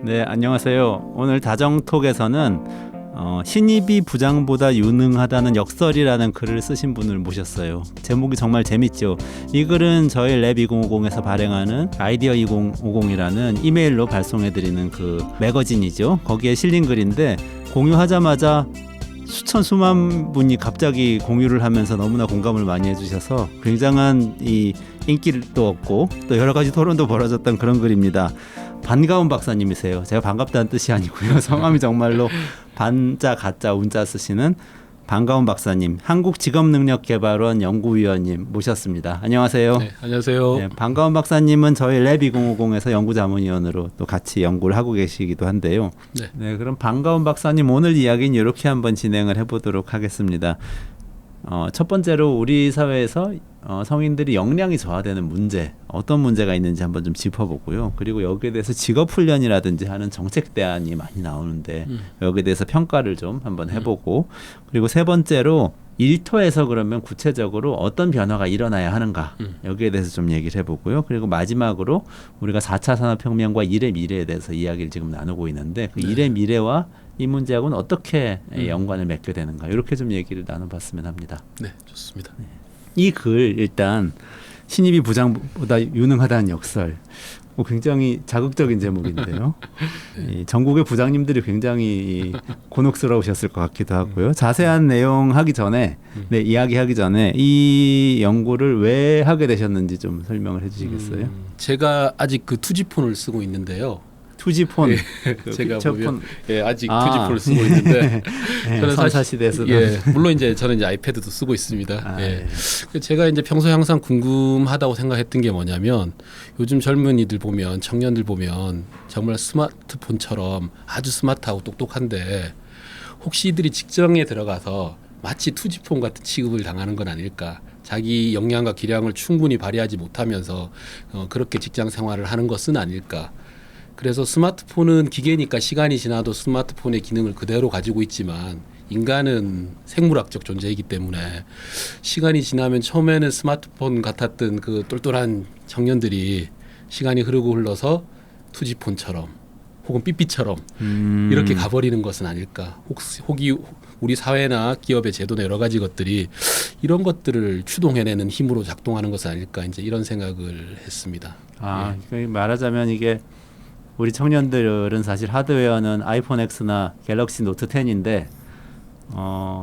네, 안녕하세요. 오늘 다정톡에서는 신입이 부장보다 유능하다는 역설이라는 글을 쓰신 분을 모셨어요. 제목이 정말 재밌죠. 이 글은 저희 랩 2050에서 발행하는 아이디어 2050이라는 이메일로 발송해드리는 그 매거진이죠. 거기에 실린 글인데 공유하자마자 수만 분이 갑자기 공유를 하면서 너무나 공감을 많이 해주셔서 굉장한 이 인기도 얻고 또 여러 가지 토론도 벌어졌던 그런 글입니다. 반가운 박사님이세요. 제가 반갑다는 뜻이 아니고요. 성함이 정말로 반자 가짜 운자 쓰시는 반가운 박사님, 한국직업능력개발원 연구위원님 모셨습니다. 안녕하세요. 네, 안녕하세요. 네, 반가운 박사님은 저희 랩 2050에서 연구자문위원으로 또 같이 연구를 하고 계시기도 한데요. 네, 그럼 반가운 박사님 오늘 이야기는 이렇게 한번 진행을 해보도록 하겠습니다. 첫 번째로 우리 사회에서 성인들이 역량이 저하되는 문제, 어떤 문제가 있는지 한번 좀 짚어보고요. 그리고 여기에 대해서 직업훈련이라든지 하는 정책 대안이 많이 나오는데 여기에 대해서 평가를 좀 한번 해보고, 그리고 세 번째로 일터에서 그러면 구체적으로 어떤 변화가 일어나야 하는가, 여기에 대해서 좀 얘기를 해보고요. 그리고 마지막으로 우리가 4차 산업혁명과 일의 미래에 대해서 이야기를 지금 나누고 있는데 그 일의 미래와 이 문제하고는 어떻게 연관을 맺게 되는가, 이렇게 좀 얘기를 나눠봤으면 합니다. 네, 좋습니다. 네. 이 글 일단 신입이 부장보다 유능하다는 역설, 굉장히 자극적인 제목인데요. 이 전국의 부장님들이 굉장히 곤혹스러우셨을 것 같기도 하고요. 자세한 내용 하기 전에, 이야기하기 전에 이 연구를 왜 하게 되셨는지 좀 설명을 해주시겠어요? 제가 아직 그 투지폰을 쓰고 있는데요. 투지폰, 그 제가 픽처폰. 아직 투지폰을 쓰고 있는데 저는 선사 시대에서도 물론 이제 저는 이제 아이패드도 쓰고 있습니다. 제가 이제 평소에 항상 궁금하다고 생각했던 게 뭐냐면, 요즘 젊은이들 보면, 청년들 보면 정말 스마트폰처럼 아주 스마트하고 똑똑한데 혹시 이들이 직장에 들어가서 마치 투지폰 같은 취급을 당하는 건 아닐까? 자기 역량과 기량을 충분히 발휘하지 못하면서 그렇게 직장 생활을 하는 것은 아닐까? 그래서 스마트폰은 기계니까 시간이 지나도 스마트폰의 기능을 그대로 가지고 있지만 인간은 생물학적 존재이기 때문에 시간이 지나면 처음에는 스마트폰 같았던 그 똘똘한 청년들이 시간이 흐르고 흘러서 투지폰처럼 혹은 삐삐처럼 이렇게 가버리는 것은 아닐까. 혹이 우리 사회나 기업의 제도나 여러 가지 것들이 이런 것들을 추동해내는 힘으로 작동하는 것은 아닐까, 이제 이런 생각을 했습니다. 그러니까 말하자면 이게 우리 청년들은 사실 하드웨어는 아이폰 X나 갤럭시 노트 10인데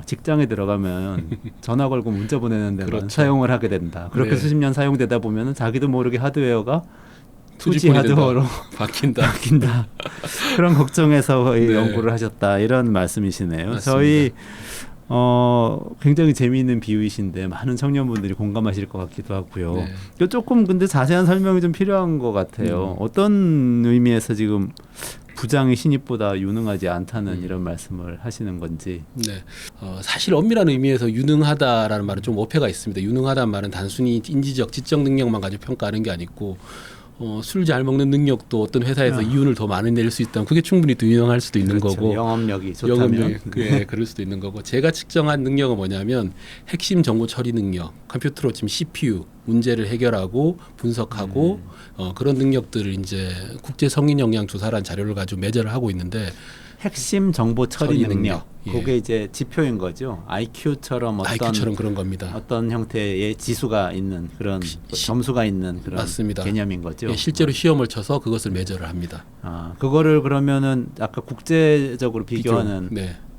직장에 들어가면 전화 걸고 문자 보내는 데만 그렇죠. 사용을 하게 된다. 그렇게 수십 년 사용되다 보면 자기도 모르게 하드웨어가 2G 하드웨어로 바뀐다. 그런 걱정에서 연구를 하셨다, 이런 말씀이시네요. 맞습니다. 저희 굉장히 재미있는 비유이신데 많은 청년분들이 공감하실 것 같기도 하고요. 조금 근데 자세한 설명이 좀 필요한 것 같아요. 어떤 의미에서 지금 부장이 신입보다 유능하지 않다는 이런 말씀을 하시는 건지. 사실 엄밀한 의미에서 유능하다라는 말은 좀 어폐가 있습니다. 유능하다는 말은 단순히 인지적, 지적 능력만 가지고 평가하는 게 아니고 술 잘 먹는 능력도 어떤 회사에서 이윤을 더 많이 낼 수 있다면 그게 충분히 더 유능할 수도 있는 거고, 영업력이 좋다면 그럴 수도 있는 거고, 제가 측정한 능력은 뭐냐면 핵심 정보 처리 능력, 컴퓨터로 지금 CPU 문제를 해결하고 분석하고 그런 능력들을 이제 국제 성인 역량 조사라는 자료를 가지고 매저를 하고 있는데, 핵심 정보 처리 능력. 그게 이제 지표인 거죠. IQ처럼 그런 겁니다. 어떤 형태의 지수가 있는 그런 점수가 있는 그런 맞습니다. 개념인 거죠. 실제로 시험을 쳐서 그것을 매저를 합니다. 그거를 그러면은 아까 국제적으로 비교하는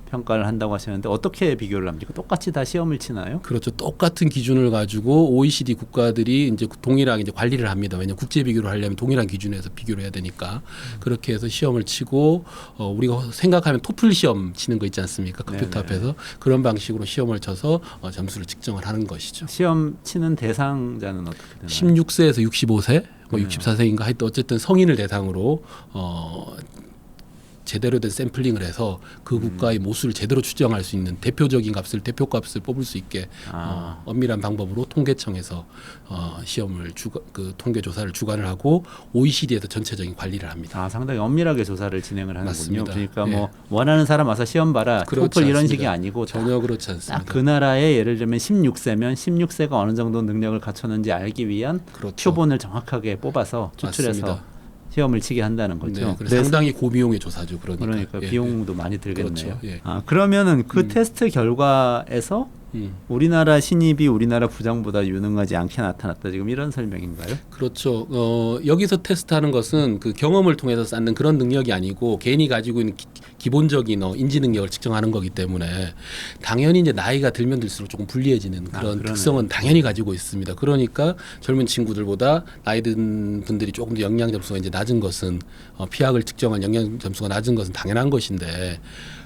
평가를 한다고 하셨는데 어떻게 비교를 합니까? 똑같이 다 시험을 치나요? 그렇죠. 똑같은 기준을 가지고 OECD 국가들이 이제 동일하게 이제 관리를 합니다. 왜냐하면 국제 비교를 하려면 동일한 기준에서 비교를 해야 되니까. 그렇게 해서 시험을 치고 우리가 생각하면 토플 시험 치는 거 있지 않습니까? 컴퓨터 앞에서 그런 방식으로 시험을 쳐서 점수를 측정을 하는 것이죠. 시험 치는 대상자는 어떻게 되나요? 16세에서 65세, 64세인가 하여튼 어쨌든 성인을 대상으로 제대로 된 샘플링을 해서 그 국가의 모수를 제대로 추정할 수 있는 대표적인 값을, 대표값을 뽑을 수 있게 엄밀한 방법으로 통계청에서 시험을 그 통계 조사를 주관을 하고 OECD에서 전체적인 관리를 합니다. 상당히 엄밀하게 조사를 진행을 하는군요. 맞습니다. 그러니까 뭐 원하는 사람 와서 시험 봐라, 토플 이런 식이 아니고 전혀 그렇지 않습니다. 그 나라의 예를 들면 16세면 16세가 어느 정도 능력을 갖췄는지 알기 위한 표본을 정확하게 뽑아서 추출해서 시험을 치게 한다는 거죠. 네, 그래서 상당히 고비용의 조사죠. 그러니까 예, 비용도 많이 들겠네요. 그렇죠. 예. 그러면은 그 테스트 결과에서 우리나라 신입이 우리나라 부장보다 유능하지 않게 나타났다. 지금 이런 설명인가요? 그렇죠. 여기서 테스트하는 것은 그 경험을 통해서 쌓는 그런 능력이 아니고 개인이 가지고 있는 기본적인 인지 능력을 측정하는 거기 때문에 당연히 이제 나이가 들면 들수록 조금 불리해지는 그런 특성은 당연히 가지고 있습니다. 그러니까 젊은 친구들보다 나이 든 분들이 조금 더 영양 점수가 이제 낮은 것은 피학을 측정한 영양 점수가 낮은 것은 당연한 것인데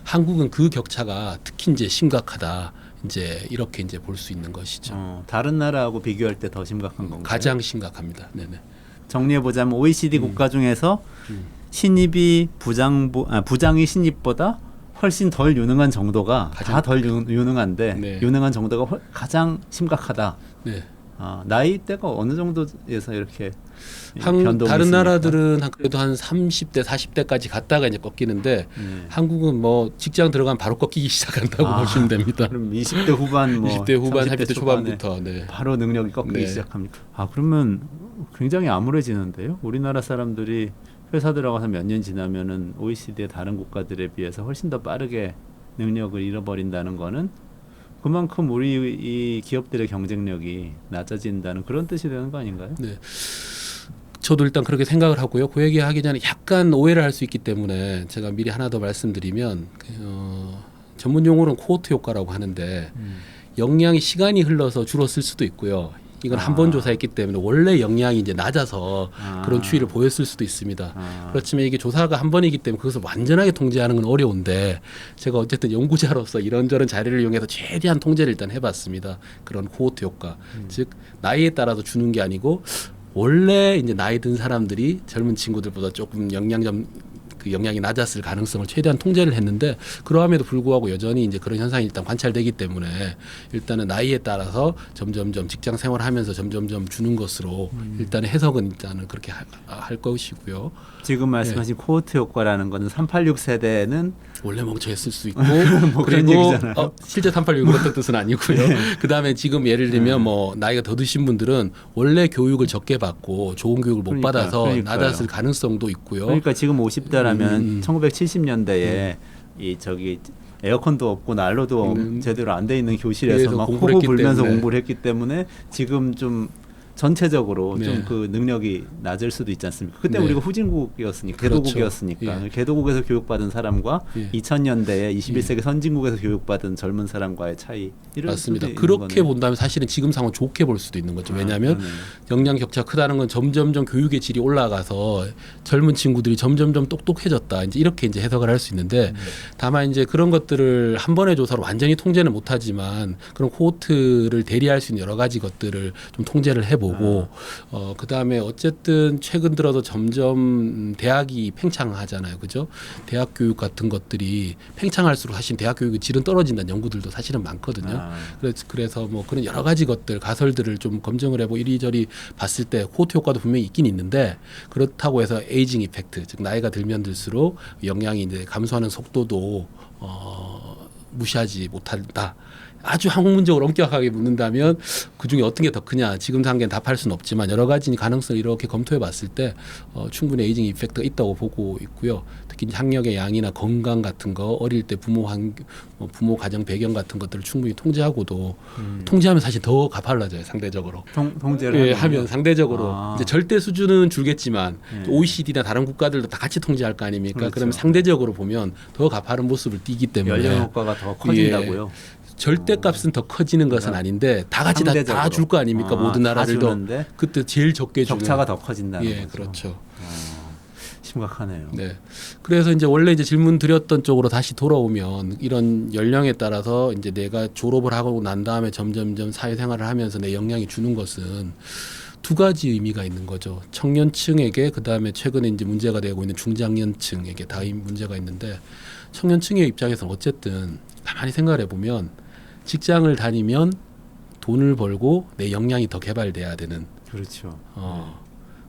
한국은 그 격차가 특히 이제 심각하다. 이제 이렇게 이제 볼 수 있는 것이죠. 다른 나라하고 비교할 때 더 심각한 건가요? 가장 심각합니다. 네네. 정리해 보자면 OECD 국가 중에서 신입이 부장이 신입보다 훨씬 덜 유능한 정도가 다 덜 유능한데 네. 유능한 정도가 가장 심각하다. 네. 나이대가 어느 정도에서 이렇게 다른 있습니까? 나라들은 그래도 한 30대, 40대까지 갔다가 이제 꺾이는데 한국은 뭐 직장 들어가면 바로 꺾이기 시작한다고 보시면 됩니다. 그럼 20대 후반, 20대 후반, 30대 30대 초반부터 네. 바로 능력이 꺾이기 네. 시작합니까? 그러면 굉장히 암울해지는데요. 우리나라 사람들이 회사 들어가서 몇 년 지나면은 OECD의 다른 국가들에 비해서 훨씬 더 빠르게 능력을 잃어버린다는 거는 그만큼 우리 이 기업들의 경쟁력이 낮아진다는 그런 뜻이 되는 거 아닌가요? 네. 저도 일단 그렇게 생각을 하고요. 그 얘기하기 전에 약간 오해를 할 수 있기 때문에 제가 미리 하나 더 말씀드리면 전문 용어로는 코호트 효과라고 하는데 역량이 시간이 흘러서 줄었을 수도 있고요. 이건 한 번 조사했기 때문에 원래 역량이 이제 낮아서 그런 추이를 보였을 수도 있습니다. 그렇지만 이게 조사가 한 번이기 때문에 그것을 완전하게 통제하는 건 어려운데 제가 어쨌든 연구자로서 이런저런 자료를 이용해서 최대한 통제를 일단 해봤습니다. 그런 코호트 효과, 즉 나이에 따라서 주는 게 아니고 원래 이제 나이 든 사람들이 젊은 친구들보다 조금 영향이 낮았을 가능성을 최대한 통제를 했는데 그러함에도 불구하고 여전히 이제 그런 현상이 일단 관찰되기 때문에 일단은 나이에 따라서 점점점 직장 생활하면서 점점점 주는 것으로 일단은 해석은 일단은 그렇게 할 것이고요. 지금 말씀하신 코호트 효과라는 거는 386 세대는 원래 멍청했을 수 있고 뭐 그런 그리고 얘기잖아요. 실제 386은 어떤 뜻은 아니고요. 그다음에 지금 예를 들면 뭐 나이가 더 드신 분들은 원래 교육을 적게 받고 좋은 교육을 못 받아서 그러니까요. 낮았을 가능성도 있고요. 그러니까 지금 50대라면 1970년대에 이 에어컨도 없고 난로도 제대로 안 돼 있는 교실에서 막 호흡 불면서 공부를 했기 때문에 지금 좀 전체적으로 네. 좀 그 능력이 낮을 수도 있지 않습니까? 그때 네. 우리가 후진국이었으니까 그렇죠. 개도국이었으니까 예. 개도국에서 교육받은 사람과 예. 2000년대에 21세기 선진국에서 교육받은 젊은 사람과의 차이 이런 맞습니다. 수도 있는 그렇게 거네요. 본다면 사실은 지금 상황 좋게 볼 수도 있는 거죠. 왜냐하면 그러네요. 역량 격차 크다는 건 점점점 교육의 질이 올라가서 젊은 친구들이 점점점 똑똑해졌다. 이제 이렇게 이제 해석을 할 수 있는데 다만 이제 그런 것들을 한 번의 조사로 완전히 통제는 못하지만 그런 코호트를 대리할 수 있는 여러 가지 것들을 좀 통제를 해보고 그 다음에 어쨌든 최근 들어서 점점 대학이 팽창하잖아요, 그죠? 대학 교육 같은 것들이 팽창할수록 사실 대학 교육의 질은 떨어진다는 연구들도 사실은 많거든요. 그래서 뭐 그런 여러 가지 것들 가설들을 좀 검증을 해보고 이리저리 봤을 때 코호트 효과도 분명히 있긴 있는데 그렇다고 해서 에이징 이펙트, 즉 나이가 들면 들수록 영향이 이제 감소하는 속도도 무시하지 못한다. 아주 학문적으로 엄격하게 묻는다면 그중에 어떤 게 더 크냐 지금 단계는 답할 수는 없지만 여러 가지 가능성을 이렇게 검토해 봤을 때 충분히 에이징 이펙트가 있다고 보고 있고요. 특히 학력의 양이나 건강 같은 거 어릴 때 부모 가정 배경 같은 것들을 충분히 통제하고도 통제하면 사실 더 가팔라져요 상대적으로. 통제를 하면 상대적으로 이제 절대 수준은 줄겠지만 예. OECD나 다른 국가들도 다 같이 통제할 거 아닙니까? 그렇죠. 그러면 상대적으로 보면 더 가파른 모습을 띠기 때문에 연령 효과가 더 커진다고요. 절대값은 더 커지는 것은 아닌데 다 같이 다 줄 거 아닙니까? 모든 나라들도 그때 제일 적게 주는 격차가 더 커진다는 거죠. 그렇죠. 심각하네요. 네. 그래서 이제 원래 이제 질문 드렸던 쪽으로 다시 돌아오면 이런 연령에 따라서 이제 내가 졸업을 하고 난 다음에 점점점 사회생활을 하면서 내 역량이 주는 것은 두 가지 의미가 있는 거죠. 청년층에게 그다음에 최근에 이제 문제가 되고 있는 중장년층에게 다 문제가 있는데 청년층의 입장에서는 어쨌든 가만히 생각을 해보면 직장을 다니면 돈을 벌고 내 역량이 더 개발돼야 되는. 그렇죠.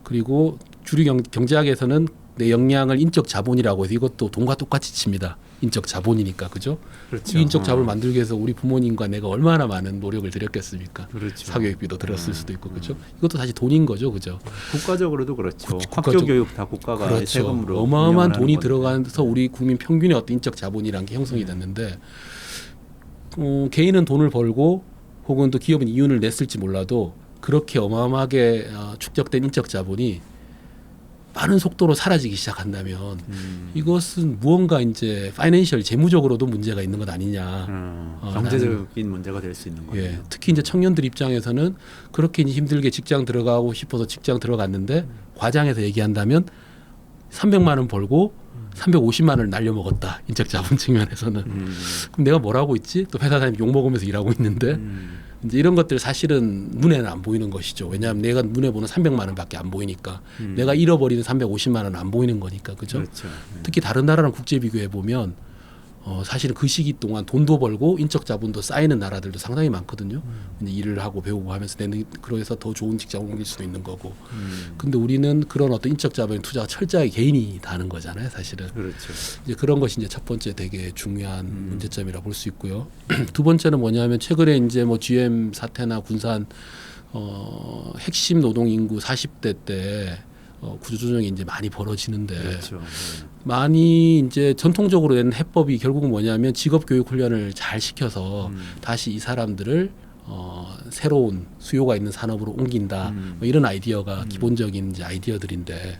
그리고 주류 경제학에서는 내 역량을 인적 자본이라고 해서 이것도 돈과 똑같이 칩니다. 인적 자본이니까 그죠? 그렇죠. 이 인적 자본을 만들기 위해서 우리 부모님과 내가 얼마나 많은 노력을 들였겠습니까? 그렇죠. 사교육비도 들었을 수도 있고 그죠? 이것도 사실 돈인 거죠, 그죠? 국가적으로도 그렇죠. 학교 국가적- 교육 다 국가가 그렇죠. 세금으로 어마어마한 돈이 운영을 하는 들어가서 우리 국민 평균의 어떤 인적 자본이라는 게 형성이 됐는데 개인은 돈을 벌고 혹은 또 기업은 이윤을 냈을지 몰라도 그렇게 어마어마하게 축적된 인적 자본이 빠른 속도로 사라지기 시작한다면 이것은 무언가 이제 파이낸셜 재무적으로도 문제가 있는 것 아니냐. 경제적인 문제가 될 수 있는 거예요. 예, 특히 이제 청년들 입장에서는 그렇게 이제 힘들게 직장 들어가고 싶어서 직장 들어갔는데 과장해서 얘기한다면 300만 원 벌고 350만 원을 날려먹었다. 인적 자본 측면에서는. 그럼 내가 뭘 하고 있지? 또 회사 다니면 욕 먹으면서 일하고 있는데 이제 이런 것들 사실은 눈에는 안 보이는 것이죠. 왜냐하면 내가 눈에 보는 300만 원밖에 안 보이니까 내가 잃어버리는 350만 원은 안 보이는 거니까 그죠? 그렇죠. 특히 다른 나라랑 국제 비교해 보면 사실은 그 시기 동안 돈도 벌고 인적 자본도 쌓이는 나라들도 상당히 많거든요. 이제 일을 하고 배우고 하면서 그래서 더 좋은 직장을 옮길 수도 있는 거고. 근데 우리는 그런 어떤 인적 자본의 투자가 철저하게 개인이 다 하는 거잖아요, 사실은. 그렇죠. 이제 그런 것이 이제 첫 번째 되게 중요한 문제점이라 볼 수 있고요. 두 번째는 뭐냐면 최근에 이제 뭐 GM 사태나 군산 핵심 노동 인구 40대 때 구조조정이 이제 많이 벌어지는데 그렇죠. 많이 이제 전통적으로 낸 해법이 결국은 뭐냐면 직업 교육 훈련을 잘 시켜서 다시 이 사람들을 새로운 수요가 있는 산업으로 옮긴다. 뭐 이런 아이디어가 기본적인 이제 아이디어들인데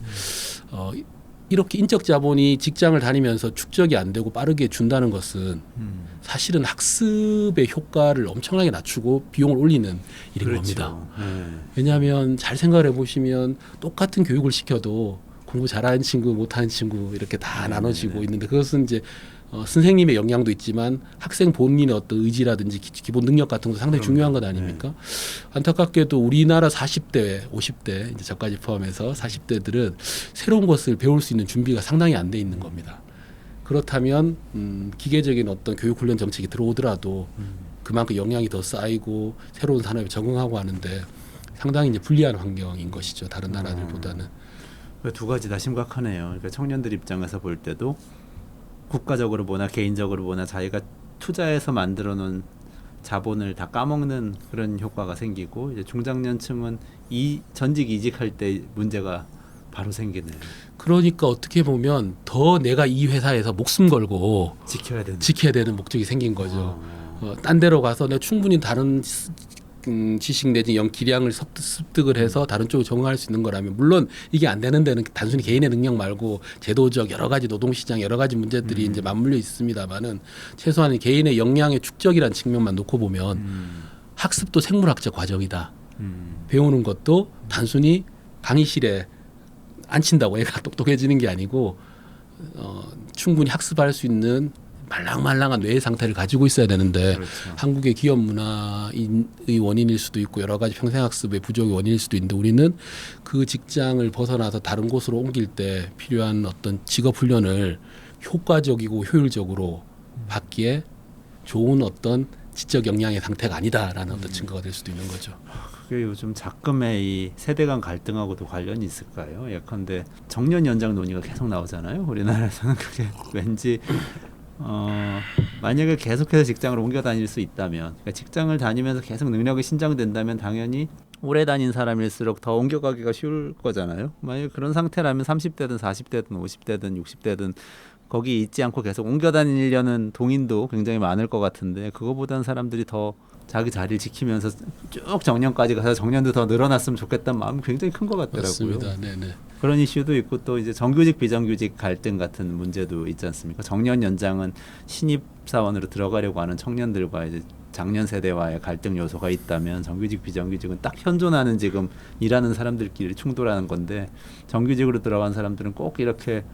이렇게 인적 자본이 직장을 다니면서 축적이 안 되고 빠르게 준다는 것은 사실은 학습의 효과를 엄청나게 낮추고 비용을 올리는 일인 그렇죠. 겁니다. 네. 왜냐하면 잘 생각을 해보시면 똑같은 교육을 시켜도 공부 잘하는 친구 못하는 친구 이렇게 다 나눠지고 있는데 그것은 이제 선생님의 영향도 있지만 학생 본인의 어떤 의지라든지 기본 능력 같은 것도 상당히 중요한 것 아닙니까? 안타깝게도 우리나라 40대, 50대 이제 저까지 포함해서 40대들은 새로운 것을 배울 수 있는 준비가 상당히 안 돼 있는 겁니다. 그렇다면 기계적인 어떤 교육 훈련 정책이 들어오더라도 그만큼 영향이 더 쌓이고 새로운 산업에 적응하고 하는데 상당히 이제 불리한 환경인 것이죠. 다른 나라들보다는. 두 가지 다 심각하네요. 그러니까 청년들 입장에서 볼 때도 국가적으로 보나 개인적으로 보나 자기가 투자해서 만들어 놓은 자본을 다 까먹는 그런 효과가 생기고 이제 중장년층은 전직 이직할 때 문제가 바로 생기네요. 그러니까 어떻게 보면 더 내가 이 회사에서 목숨 걸고 지켜야 되는 목적이 생긴 거죠. 딴 데로 가서 내가 충분히 다른 지식 내지 기량을 습득을 해서 다른 쪽으로 적응할 수 있는 거라면 물론 이게 안 되는 데는 단순히 개인의 능력 말고 제도적 여러 가지 노동시장 여러 가지 문제들이 이제 맞물려 있습니다만은 최소한 개인의 역량의 축적이라는 측면만 놓고 보면 학습도 생물학적 과정이다. 배우는 것도 단순히 강의실에 앉힌다고 애가 똑똑해지는 게 아니고 충분히 학습할 수 있는 말랑말랑한 뇌의 상태를 가지고 있어야 되는데 그렇죠. 한국의 기업 문화의 원인일 수도 있고 여러 가지 평생학습의 부족의 원인일 수도 있는데 우리는 그 직장을 벗어나서 다른 곳으로 옮길 때 필요한 어떤 직업 훈련을 효과적이고 효율적으로 받기에 좋은 어떤 지적 역량의 상태가 아니다라는 어떤 증거가 될 수도 있는 거죠. 그게 요즘 작금의 이 세대 간 갈등하고도 관련이 있을까요? 예컨대 정년 연장 논의가 계속 나오잖아요. 우리나라에서는 그게 왠지 만약에 계속해서 직장을 옮겨 다닐 수 있다면 그러니까 직장을 다니면서 계속 능력이 신장된다면 당연히 오래 다닌 사람일수록 더 옮겨가기가 쉬울 거잖아요. 만약에 그런 상태라면 30대든 40대든 50대든 60대든 거기 있지 않고 계속 옮겨 다니려는 동인도 굉장히 많을 것 같은데 그거보다는 사람들이 더 자기 자리를 지키면서 쭉 정년까지 가서 정년도 더 늘어났으면 좋겠다는 마음이 굉장히 큰 것 같더라고요. 맞습니다. 네네. 그런 이슈도 있고 또 이제 정규직 비정규직 갈등 같은 문제도 있지 않습니까? 정년 연장은 신입 사원으로 들어가려고 하는 청년들과 이제 장년 세대와의 갈등 요소가 있다면 정규직 비정규직은 딱 현존하는 지금 일하는 사람들끼리 충돌하는 건데 정규직으로 들어간 사람들은 꼭 이렇게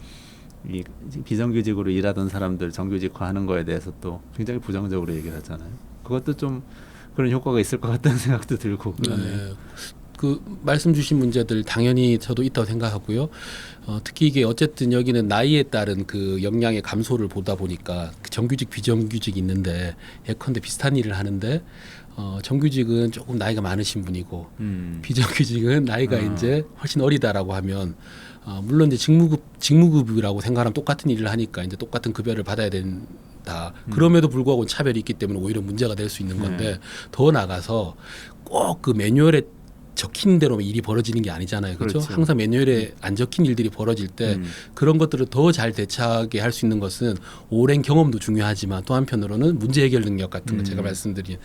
이 비정규직으로 일하던 사람들 정규직화하는 거에 대해서 또 굉장히 부정적으로 얘기를 하잖아요. 그것도 좀 그런 효과가 있을 것 같다는 생각도 들고 그러네요. 네. 그 말씀 주신 문제들 당연히 저도 있다고 생각하고요. 특히 이게 어쨌든 여기는 나이에 따른 그 역량의 감소를 보다 보니까 그 정규직 비정규직이 있는데 예컨대 비슷한 일을 하는데 정규직은 조금 나이가 많으신 분이고 비정규직은 나이가 이제 훨씬 어리다라고 하면 물론 이제 직무급이라고 생각하면 똑같은 일을 하니까 이제 똑같은 급여를 받아야 된다. 그럼에도 불구하고 차별이 있기 때문에 오히려 문제가 될 수 있는 건데 더 나가서 꼭 그 매뉴얼에 적힌 대로 일이 벌어지는 게 아니잖아요. 그렇죠? 그렇죠. 항상 매뉴얼에 안 적힌 일들이 벌어질 때 그런 것들을 더 잘 대처하게 할 수 있는 것은 오랜 경험도 중요하지만 또 한편으로는 문제 해결 능력 같은 거 제가 말씀드린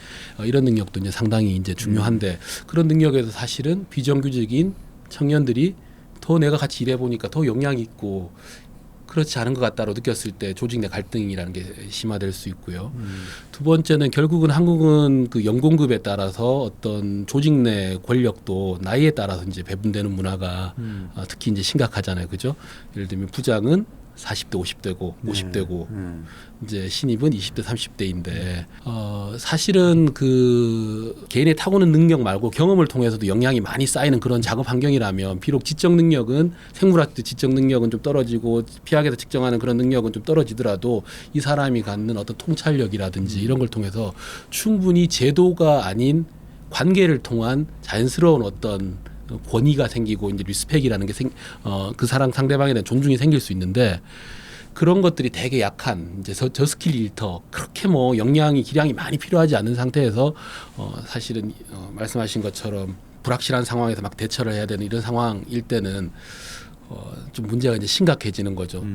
이런 능력도 이제 상당히 이제 중요한데 그런 능력에서 사실은 비정규직인 청년들이 더 내가 같이 일해 보니까 더 역량이 있고 그렇지 않은 것 같다로 느꼈을 때 조직 내 갈등이라는 게 심화될 수 있고요. 두 번째는 결국은 한국은 그 연공급에 따라서 어떤 조직 내 권력도 나이에 따라서 이제 배분되는 문화가 특히 이제 심각하잖아요, 그죠? 예를 들면 부장은 40대 50대고 50대고 이제 신입은 20대 30대인데 사실은 그 개인의 타고난 능력 말고 경험을 통해서도 역량이 많이 쌓이는 그런 작업 환경이라면 비록 지적 능력은 생물학적 지적 능력은 좀 떨어지고 피학에서 측정하는 그런 능력은 좀 떨어지더라도 이 사람이 갖는 어떤 통찰력이라든지 이런 걸 통해서 충분히 제도가 아닌 관계를 통한 자연스러운 어떤 권위가 생기고 이제 리스펙이라는 게 그 사람 상대방에 대한 존중이 생길 수 있는데 그런 것들이 되게 약한 이제 저스킬 일터 그렇게 뭐 역량이 기량이 많이 필요하지 않은 상태에서 사실은 말씀하신 것처럼 불확실한 상황에서 막 대처를 해야 되는 이런 상황일 때는 좀 문제가 이제 심각해지는 거죠.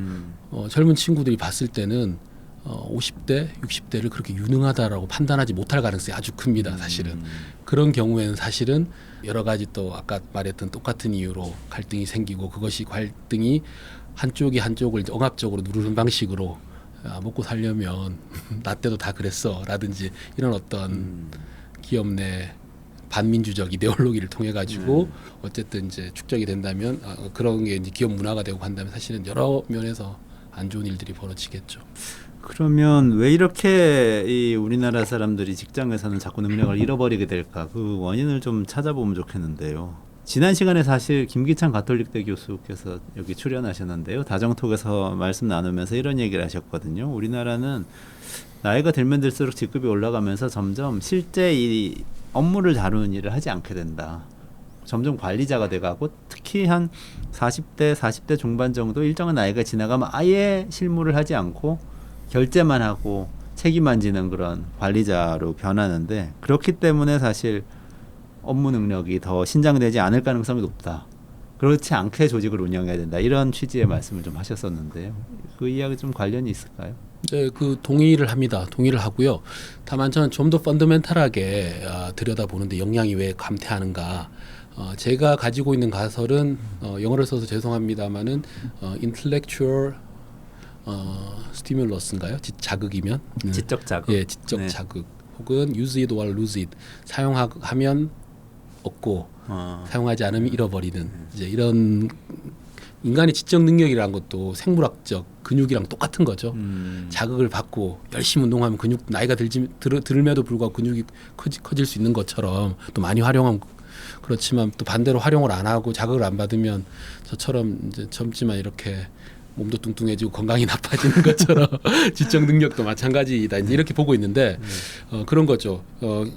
젊은 친구들이 봤을 때는 50대, 60대를 그렇게 유능하다라고 판단하지 못할 가능성이 아주 큽니다. 사실은 그런 경우에는 사실은 여러 가지 또 아까 말했던 똑같은 이유로 갈등이 생기고 그것이 갈등이 한쪽이 한쪽을 억압적으로 누르는 방식으로 먹고 살려면 나 때도 다 그랬어 라든지 이런 어떤 기업 내 반민주적 이데올로기를 통해 가지고 어쨌든 이제 축적이 된다면 그런 게 이제 기업 문화가 되고 한다면 사실은 여러 면에서 안 좋은 일들이 벌어지겠죠. 그러면 왜 이렇게 이 우리나라 사람들이 직장에서는 자꾸 능력을 잃어버리게 될까? 그 원인을 좀 찾아보면 좋겠는데요. 지난 시간에 사실 김기찬 가톨릭대 교수께서 여기 출연하셨는데요. 다정톡에서 말씀 나누면서 이런 얘기를 하셨거든요. 우리나라는 나이가 들면 들수록 직급이 올라가면서 점점 실제 이 업무를 다루는 일을 하지 않게 된다. 점점 관리자가 돼가고 특히 한 40대 중반 정도 일정한 나이가 지나가면 아예 실무를 하지 않고 결제만 하고 책임만 지는 그런 관리자로 변하는데 그렇기 때문에 사실 업무 능력이 더 신장되지 않을 가능성이 높다. 그렇지 않게 조직을 운영해야 된다. 이런 취지의 말씀을 좀 하셨었는데요. 그 이야기 좀 관련이 있을까요? 네, 그 동의를 합니다. 동의를 하고요. 다만 저는 좀 더 펀더멘탈하게 들여다보는데 역량이 왜 감퇴하는가. 제가 가지고 있는 가설은 영어를 써서 죄송합니다만은 intellectual 스티뮬러스인가요? 자극이면 지적 자극. 예, 지적 자극 혹은 use it or lose it 사용하면 얻고 사용하지 않으면 잃어버리는 이제 이런 인간의 지적 능력이라는 것도 생물학적 근육이랑 똑같은 거죠. 자극을 받고 열심히 운동하면 근육 나이가 들음에도 불구하고 근육이 커질 수 있는 것처럼 또 많이 활용하면 그렇지만 또 반대로 활용을 안 하고 자극을 안 받으면 저처럼 이제 젊지만 이렇게 몸도 뚱뚱해지고 건강이 나빠지는 것처럼 지적 능력도 마찬가지다. 이제 이렇게 보고 있는데 그런 거죠.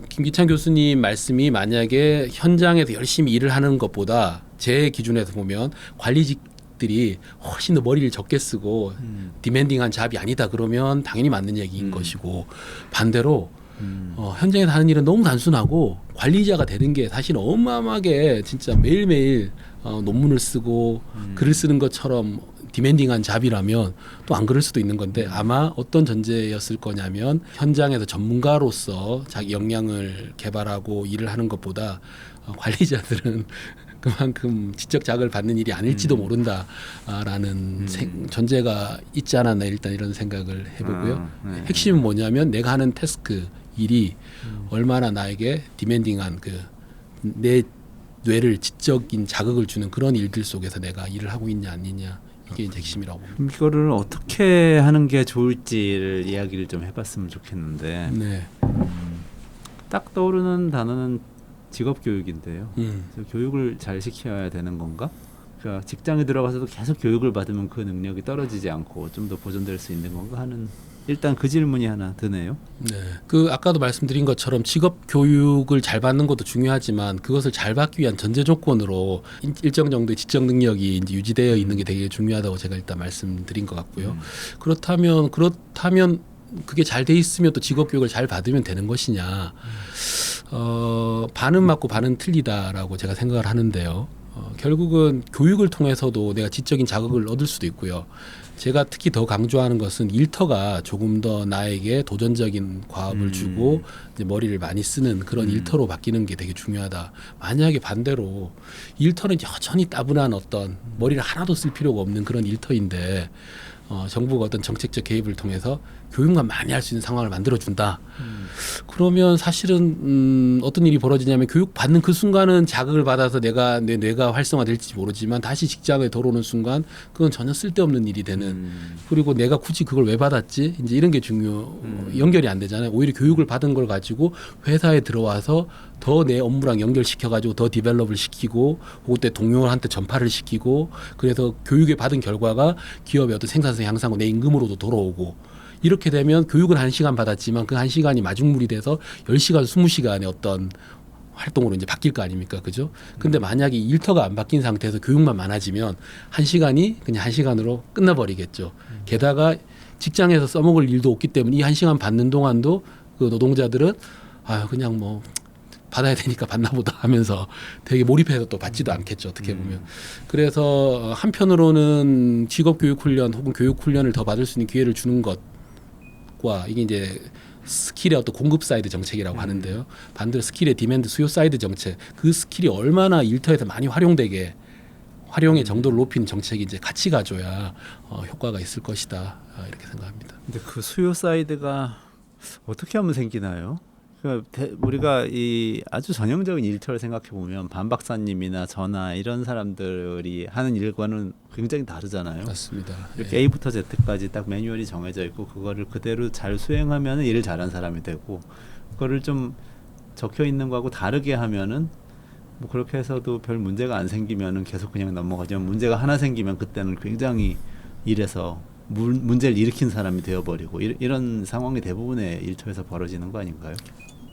김기찬 교수님 말씀이 만약에 현장에서 열심히 일을 하는 것보다 제 기준에서 보면 관리직들이 훨씬 더 머리를 적게 쓰고 디맨딩한 잡이 아니다 그러면 당연히 맞는 얘기인 것이고 반대로 현장에서 하는 일은 너무 단순하고 관리자가 되는 게 사실 어마어마하게 진짜 매일매일 논문을 쓰고 글을 쓰는 것처럼 디맨딩한 잡이라면 또 안 그럴 수도 있는 건데 아마 어떤 전제였을 거냐면 현장에서 전문가로서 자기 역량을 개발하고 일을 하는 것보다 관리자들은 그만큼 지적 자극을 받는 일이 아닐지도 모른다라는 전제가 있지 않았나 일단 이런 생각을 해보고요. 핵심은 뭐냐면 내가 하는 태스크 일이 얼마나 나에게 디맨딩한 내 뇌를 지적인 자극을 주는 그런 일들 속에서 내가 일을 하고 있냐 아니냐 이게 이제 핵심이라고 봅니다. 이거를 어떻게 하는 게 좋을지를 이야기를 좀 해봤으면 좋겠는데 네. 딱 떠오르는 단어는 직업 교육인데요. 그래서 교육을 잘 시켜야 되는 건가? 그러니까 직장에 들어가서도 계속 교육을 받으면 그 능력이 떨어지지 않고 좀 더 보존될 수 있는 건가 하는 일단 그 질문이 하나 드네요. 네, 그 아까도 말씀드린 것처럼 직업 교육을 잘 받는 것도 중요하지만 그것을 잘 받기 위한 전제 조건으로 일정 정도의 지적 능력이 이제 유지되어 있는 게 되게 중요하다고 제가 일단 말씀드린 것 같고요. 그렇다면 그게 잘 돼 있으면 또 직업 교육을 잘 받으면 되는 것이냐? 반은 맞고 반은 틀리다라고 제가 생각을 하는데요. 결국은 교육을 통해서도 내가 지적인 자극을 얻을 수도 있고요. 제가 특히 더 강조하는 것은 일터가 조금 더 나에게 도전적인 과업을 주고 이제 머리를 많이 쓰는 그런 일터로 바뀌는 게 되게 중요하다. 만약에 반대로 일터는 여전히 따분한 어떤 머리를 하나도 쓸 필요가 없는 그런 일터인데 정부가 어떤 정책적 개입을 통해서 교육만 많이 할 수 있는 상황을 만들어준다. 그러면 사실은 어떤 일이 벌어지냐면 교육 받는 그 순간은 자극을 받아서 내 뇌가 활성화될지 모르지만 다시 직장에 돌아오는 순간 그건 전혀 쓸데없는 일이 되는. 그리고 내가 굳이 그걸 왜 받았지? 이제 이런 게 연결이 안 되잖아요. 오히려 교육을 받은 걸 가지고 회사에 들어와서 더 내 업무랑 연결시켜가지고 더 디벨롭을 시키고 그때 동료한테 전파를 시키고 그래서 교육을 받은 결과가 기업의 어떤 생산성 향상으로 내 임금으로도 돌아오고 이렇게 되면 교육은 1시간 받았지만 그 1시간이 마중물이 돼서 10시간, 20시간의 어떤 활동으로 이제 바뀔 거 아닙니까? 그죠? 근데 만약에 일터가 안 바뀐 상태에서 교육만 많아지면 1시간이 그냥 1시간으로 끝나버리겠죠. 게다가 직장에서 써먹을 일도 없기 때문에 이 1시간 받는 동안도 그 노동자들은 그냥 뭐 받아야 되니까 받나 보다 하면서 되게 몰입해서 또 받지도 않겠죠. 어떻게 보면. 그래서 한편으로는 직업교육훈련 혹은 교육훈련을 더 받을 수 있는 기회를 주는 것과 이게 이제 스킬의 어떤 공급 사이드 정책이라고 하는데요. 반대로 스킬의 디맨드 수요 사이드 정책. 그 스킬이 얼마나 일터에서 많이 활용의 정도를 높이는 정책이 이제 같이 가줘야 효과가 있을 것이다. 이렇게 생각합니다. 근데 그 수요 사이드가 어떻게 하면 생기나요? 우리가 이 아주 전형적인 일터를 생각해 보면 반 박사님이나 저나 이런 사람들이 하는 일과는 굉장히 다르잖아요. 맞습니다. 이렇게 A부터 Z까지 딱 매뉴얼이 정해져 있고 그거를 그대로 잘 수행하면 일을 잘한 사람이 되고 그거를 좀 적혀 있는 거하고 다르게 하면은 뭐 그렇게 해서도 별 문제가 안 생기면은 계속 그냥 넘어가지만 문제가 하나 생기면 그때는 굉장히 일에서 문제를 일으킨 사람이 되어버리고 이런 상황이 대부분의 일터에서 벌어지는 거 아닌가요?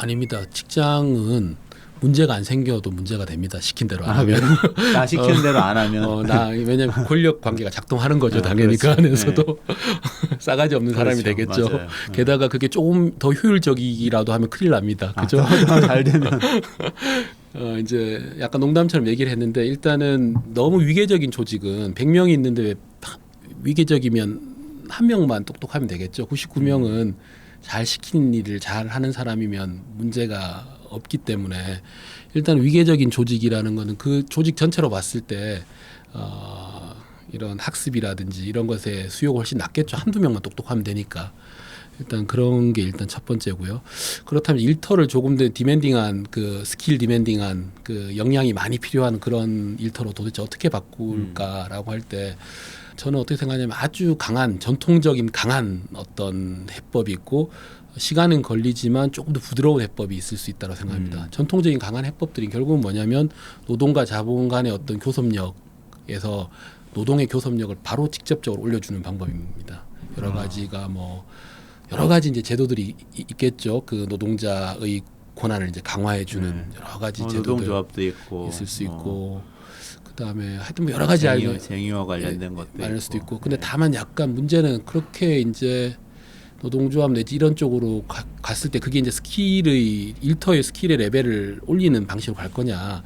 아닙니다. 직장은 문제가 안 생겨도 문제가 됩니다. 시킨 대로 안 하면. 나 시키는 대로 안 하면. 왜냐하면 권력 관계가 작동하는 거죠. 당연히 그 안에서도 네. 싸가지 없는 사람이 되겠죠. 맞아요. 게다가 그게 조금 더 효율적이라도 하면 큰일 납니다. 그죠? 잘 되면. 이제 약간 농담처럼 얘기를 했는데 일단은 너무 위계적인 조직은 100명이 있는데 왜 위계적이면 한 명만 똑똑하면 되겠죠. 99명은 잘 시키는 일을 잘 하는 사람이면 문제가 없기 때문에 일단 위계적인 조직이라는 거는 그 조직 전체로 봤을 때 이런 학습이라든지 이런 것에 수요가 훨씬 낮겠죠. 한두 명만 똑똑하면 되니까. 일단 그런 게 일단 첫 번째고요. 그렇다면 일터를 조금 더 디맨딩한 그 스킬 디맨딩한 그 역량이 많이 필요한 그런 일터로 도대체 어떻게 바꿀까라고 할 때 저는 어떻게 생각하냐면 아주 강한 전통적인 강한 어떤 해법이 있고 시간은 걸리지만 조금 더 부드러운 해법이 있을 수 있다고 생각합니다. 전통적인 강한 해법들이 결국은 뭐냐면 노동과 자본 간의 어떤 교섭력에서 노동의 교섭력을 바로 직접적으로 올려주는 방법입니다. 여러 가지 이제 제도들이 있겠죠. 그 노동자의 권한을 이제 강화해주는 여러 가지 제도들 노동조합도 있고 있을 수 있고. 그다음에 하여튼 뭐 여러 가지 쟁의와 관련된 것도 많을 수도 있고. 근데 다만 약간 문제는 그렇게 이제 노동조합 내지 이런 쪽으로 갔을 때 그게 이제 일터의 스킬의 레벨을 올리는 방식으로 갈 거냐.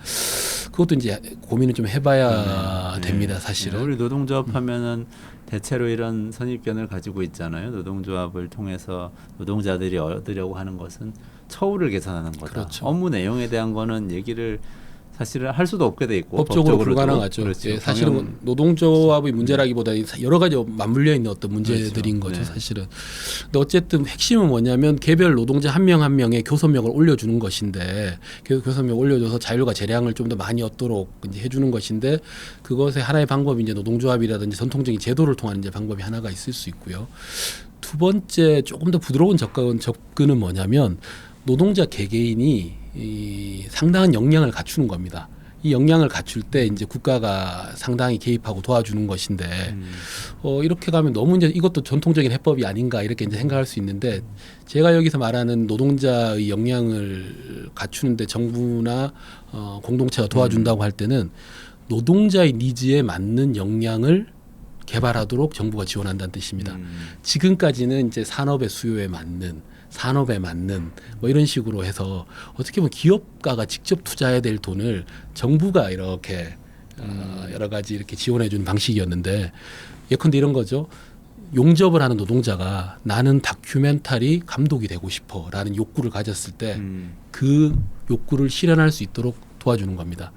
그것도 이제 고민을 좀 해봐야 됩니다. 사실은. 우리 노동조합 하면은 대체로 이런 선입견을 가지고 있잖아요. 노동조합을 통해서 노동자들이 얻으려고 하는 것은 처우를 개선하는 거다. 그렇죠. 업무 내용에 대한 거는 얘기를 사실은 할 수도 없게 돼 있고 법적으로 불가능하죠. 그렇죠. 예, 사실은 노동조합의 문제라기보다 여러 가지 맞물려 있는 어떤 문제들인 그렇죠. 거죠. 사실은. 근데 어쨌든 핵심은 뭐냐면 개별 노동자 한 명 한 명의 교섭력을 올려주는 것인데 교섭력 올려줘서 자율과 재량을 좀 더 많이 얻도록 이제 해주는 것인데 그것의 하나의 방법이 이제 노동조합이라든지 전통적인 제도를 통한 이제 방법이 하나가 있을 수 있고요. 두 번째 조금 더 부드러운 접근은 뭐냐면 노동자 개개인이 이 상당한 역량을 갖추는 겁니다. 이 역량을 갖출 때 이제 국가가 상당히 개입하고 도와주는 것인데 이렇게 가면 너무 이제 이것도 전통적인 해법이 아닌가 이렇게 이제 생각할 수 있는데 제가 여기서 말하는 노동자의 역량을 갖추는데 정부나 공동체가 도와준다고 할 때는 노동자의 니즈에 맞는 역량을 개발하도록 정부가 지원한다는 뜻입니다. 지금까지는 이제 산업의 수요에 맞는 산업에 맞는 뭐 이런 식으로 해서 어떻게 보면 기업가가 직접 투자해야 될 돈을 정부가 이렇게 여러 가지 이렇게 지원해 주는 방식이었는데 예컨대 이런 거죠. 용접을 하는 노동자가 나는 다큐멘터리 감독이 되고 싶어라는 욕구를 가졌을 때 그 욕구를 실현할 수 있도록 도와주는 겁니다.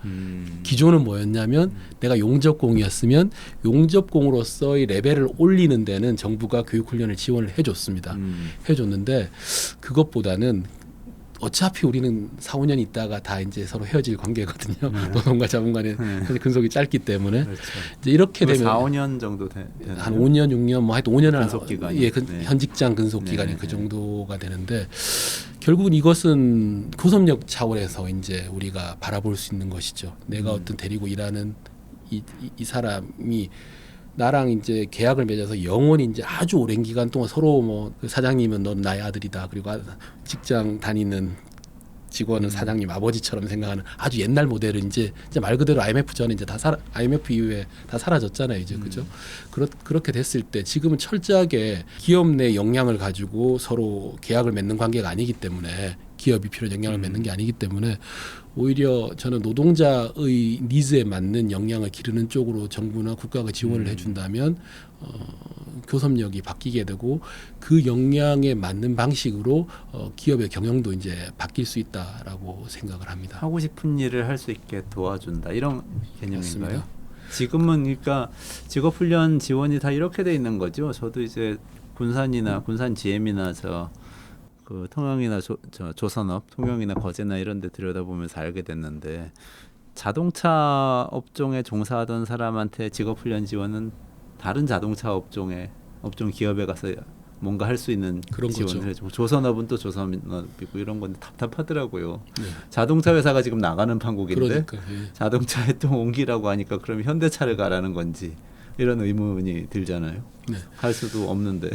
기존은 뭐였냐면 내가 용접공이었으면 용접공으로서의 레벨을 올리는 데는 정부가 교육훈련을 지원을 해줬습니다. 해줬는데 그것보다는 어차피 우리는 4, 5년 있다가 다 이제 서로 헤어질 관계거든요. 노동과 자본 간의 근속이 짧기 때문에 그렇죠. 이제 이렇게 되면 4, 5년 정도 한 5년, 6년 뭐 하여튼 5년을 근속 기간이 예, 네. 현 직장 근속 네, 기간이 네, 그 네. 정도가 되는데 결국은 이것은 교섭력 차원에서 이제 우리가 바라볼 수 있는 것이죠. 내가 어떤 데리고 일하는 이 사람이 나랑 이제 계약을 맺어서 영원히 이제 아주 오랜 기간 동안 서로 뭐 그 사장님은 넌 나의 아들이다. 그리고 직장 다니는 직원은 사장님 아버지처럼 생각하는 아주 옛날 모델을 이제 말 그대로 IMF 전에 이제 다 IMF 이후에 다 사라졌잖아요. 이제 그죠? 그렇게 됐을 때 지금은 철저하게 기업 내 역량을 가지고 서로 계약을 맺는 관계가 아니기 때문에 기업이 필요한 역량을 맺는 게 아니기 때문에 오히려 저는 노동자의 니즈에 맞는 역량을 기르는 쪽으로 정부나 국가가 지원을 해준다면 교섭력이 바뀌게 되고 그 역량에 맞는 방식으로 기업의 경영도 이제 바뀔 수 있다라고 생각을 합니다. 하고 싶은 일을 할 수 있게 도와준다 이런 개념인가요? 맞습니다. 지금은 그러니까 직업훈련 지원이 다 이렇게 돼 있는 거죠. 저도 이제 군산이나 군산 GM이나 그 통영이나 조선업, 통영이나 거제나 이런 데 들여다보면서 알게 됐는데 자동차 업종에 종사하던 사람한테 직업훈련 지원은 다른 자동차 업종 기업에 가서 뭔가 할 수 있는 그런 지원을 거죠. 해주고 조선업은 또 조선업이고 이런 건데 답답하더라고요. 네. 자동차 회사가 지금 나가는 판국인데 그러니까 예. 자동차에 또 옮기라고 하니까 그럼 현대차를 가라는 건지 이런 의문이 들잖아요. 네. 할 수도 없는데.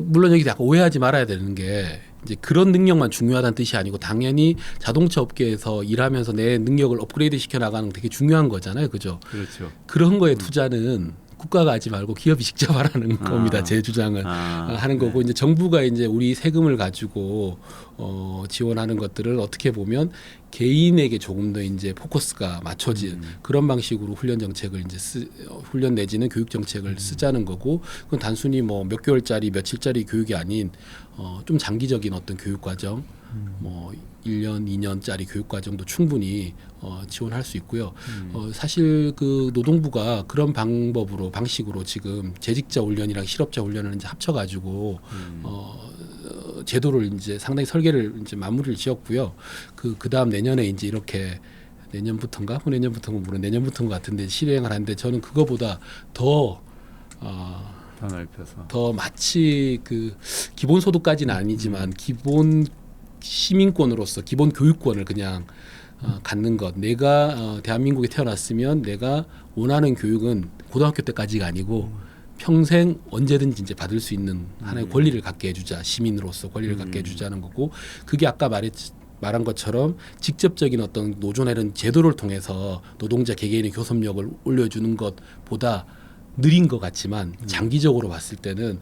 물론 여기 약간 오해하지 말아야 되는 게 이제 그런 능력만 중요하다는 뜻이 아니고 당연히 자동차 업계에서 일하면서 내 능력을 업그레이드 시켜 나가는 게 되게 중요한 거잖아요, 그죠? 그렇죠. 그런 거에 투자는 국가가 하지 말고 기업이 직접 하라는 겁니다. 제 주장은 하는 거고 이제 정부가 이제 우리 세금을 가지고 지원하는 것들을 어떻게 보면 개인에게 조금 더 이제 포커스가 맞춰진 그런 방식으로 훈련 정책을 이제 훈련 내지는 교육 정책을 쓰자는 거고 그건 단순히 뭐 몇 개월짜리 며칠짜리 교육이 아닌 좀 장기적인 어떤 교육 과정 뭐 1년, 2년짜리 교육 과정도 충분히 지원할 수 있고요. 사실 그 노동부가 그런 방식으로 지금 재직자 훈련이랑 실업자 훈련을 이제 합쳐가지고 제도를 이제 상당히 설계를 이제 마무리를 지었고요. 그 다음 내년에 이제 이렇게 내년부터인가 후내년부터인가 물론 내년부터인 것 같은데 실행을 하는데 저는 그거보다 더 넓혀서 더 마치 그 기본소득까지는 아니지만 기본 시민권으로서 기본 교육권을 그냥 갖는 것. 내가 대한민국에 태어났으면 내가 원하는 교육은 고등학교 때까지가 아니고 평생 언제든지 이제 받을 수 있는 하나의 권리를 갖게 해주자. 시민으로서 권리를 갖게 해주자는 거고 그게 아까 말한 것처럼 직접적인 어떤 노조나 이런 제도를 통해서 노동자 개개인의 교섭력을 올려주는 것보다 느린 것 같지만 장기적으로 봤을 때는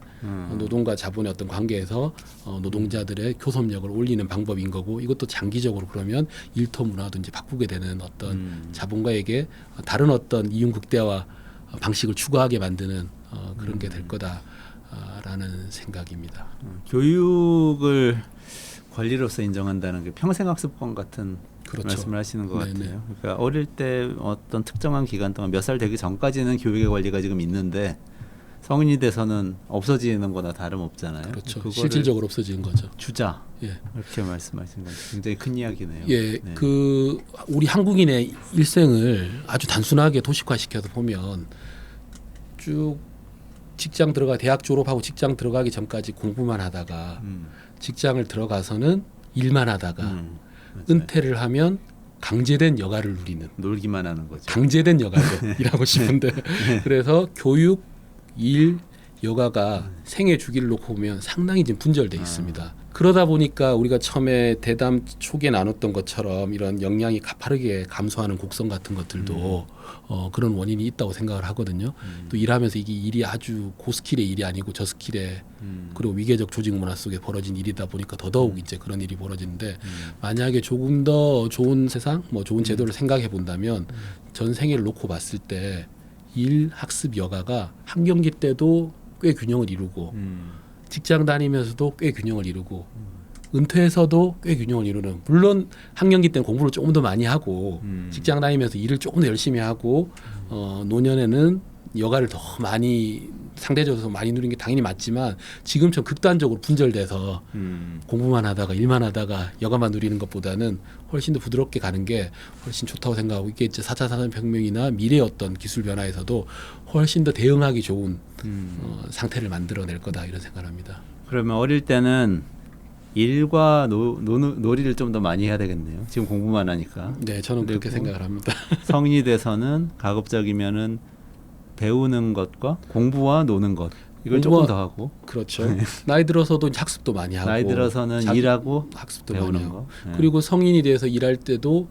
노동과 자본의 어떤 관계에서 노동자들의 교섭력을 올리는 방법인 거고 이것도 장기적으로 그러면 일터 문화도 이제 바꾸게 되는 어떤 자본가에게 다른 어떤 이윤 극대화 방식을 추구하게 만드는 그런 게 될 거다라는 생각입니다. 교육을 권리로서 인정한다는 게 평생학습권 같은 그렇죠. 말씀을 하시는 것 네네. 같아요. 그러니까 어릴 때 어떤 특정한 기간 동안 몇 살 되기 전까지는 교육의 권리가 지금 있는데 성인이 돼서는 없어지는 거나 다름없잖아요. 그렇죠. 그거를 실질적으로 없어지는 거죠. 주자 예. 이렇게 말씀하신 건 굉장히 큰 이야기네요. 예, 네. 그 우리 한국인의 일생을 아주 단순하게 도식화시켜서 보면 쭉 직장 대학 졸업하고 직장 들어가기 전까지 공부만 하다가 직장을 들어가서는 일만 하다가 은퇴를 하면 강제된 여가를 누리는 놀기만 하는 거죠. 강제된 여가로 일하고 싶은데 그래서 교육, 일, 여가가 생애 주기를 놓고 보면 상당히 지금 분절돼 있습니다. 그러다 보니까 우리가 처음에 대담 초기에 나눴던 것처럼 이런 역량이 가파르게 감소하는 곡선 같은 것들도 그런 원인이 있다고 생각을 하거든요. 또 일하면서 이게 일이 아주 고스킬의 일이 아니고 저스킬의 그리고 위계적 조직 문화 속에 벌어진 일이다 보니까 더더욱 이제 그런 일이 벌어지는데 만약에 조금 더 좋은 세상, 뭐 좋은 제도를 생각해 본다면 전 생애를 놓고 봤을 때 일, 학습, 여가가 학령기 때도 꽤 균형을 이루고 직장 다니면서도 꽤 균형을 이루고 은퇴해서도 꽤 균형을 이루는 물론 학령기 때는 공부를 조금 더 많이 하고 직장 다니면서 일을 조금 더 열심히 하고 노년에는 여가를 더 많이 상대적으로 더 많이 누리는 게 당연히 맞지만 지금처럼 극단적으로 분절돼서 공부만 하다가 일만 하다가 여가만 누리는 것보다는 훨씬 더 부드럽게 가는 게 훨씬 좋다고 생각하고 이게 이제 4차 산업혁명이나 미래의 어떤 기술 변화에서도 훨씬 더 대응하기 좋은 상태를 만들어낼 거다 이런 생각을 합니다. 그러면 어릴 때는 일과 놀이를 좀 더 많이 해야 되겠네요. 지금 공부만 하니까. 네, 저는 그렇게 생각을 합니다. 성인이 돼서는 가급적이면은 배우는 것과 공부와 노는 것 이걸 조금 더 하고. 그렇죠. 나이 들어서도 이제 학습도 많이 하고. 나이 들어서는 일하고 학습도 배우는 많이 하고. 거. 네. 그리고 성인이 돼서 일할 때도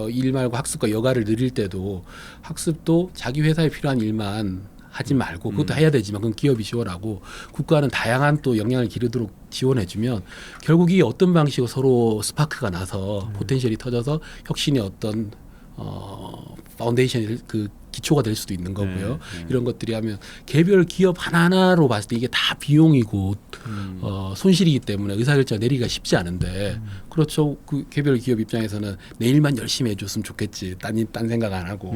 일 말고 학습과 여가를 누릴 때도 학습도 자기 회사에 필요한 일만 하지 말고 그것도 해야 되지만 그건 기업이 지원하고 국가는 다양한 또 역량을 기르도록 지원해주면 결국 이 어떤 방식으로 서로 스파크가 나서 포텐셜이 터져서 혁신의 어떤 파운데이션 그 기초가 될 수도 있는 거고요. 이런 것들이 하면 개별 기업 하나하나로 봤을 때 이게 다 비용이고 손실이기 때문에 의사결정 내리기가 쉽지 않은데 그렇죠. 그 개별 기업 입장에서는 내일만 열심히 해줬으면 좋겠지. 딴 생각 안 하고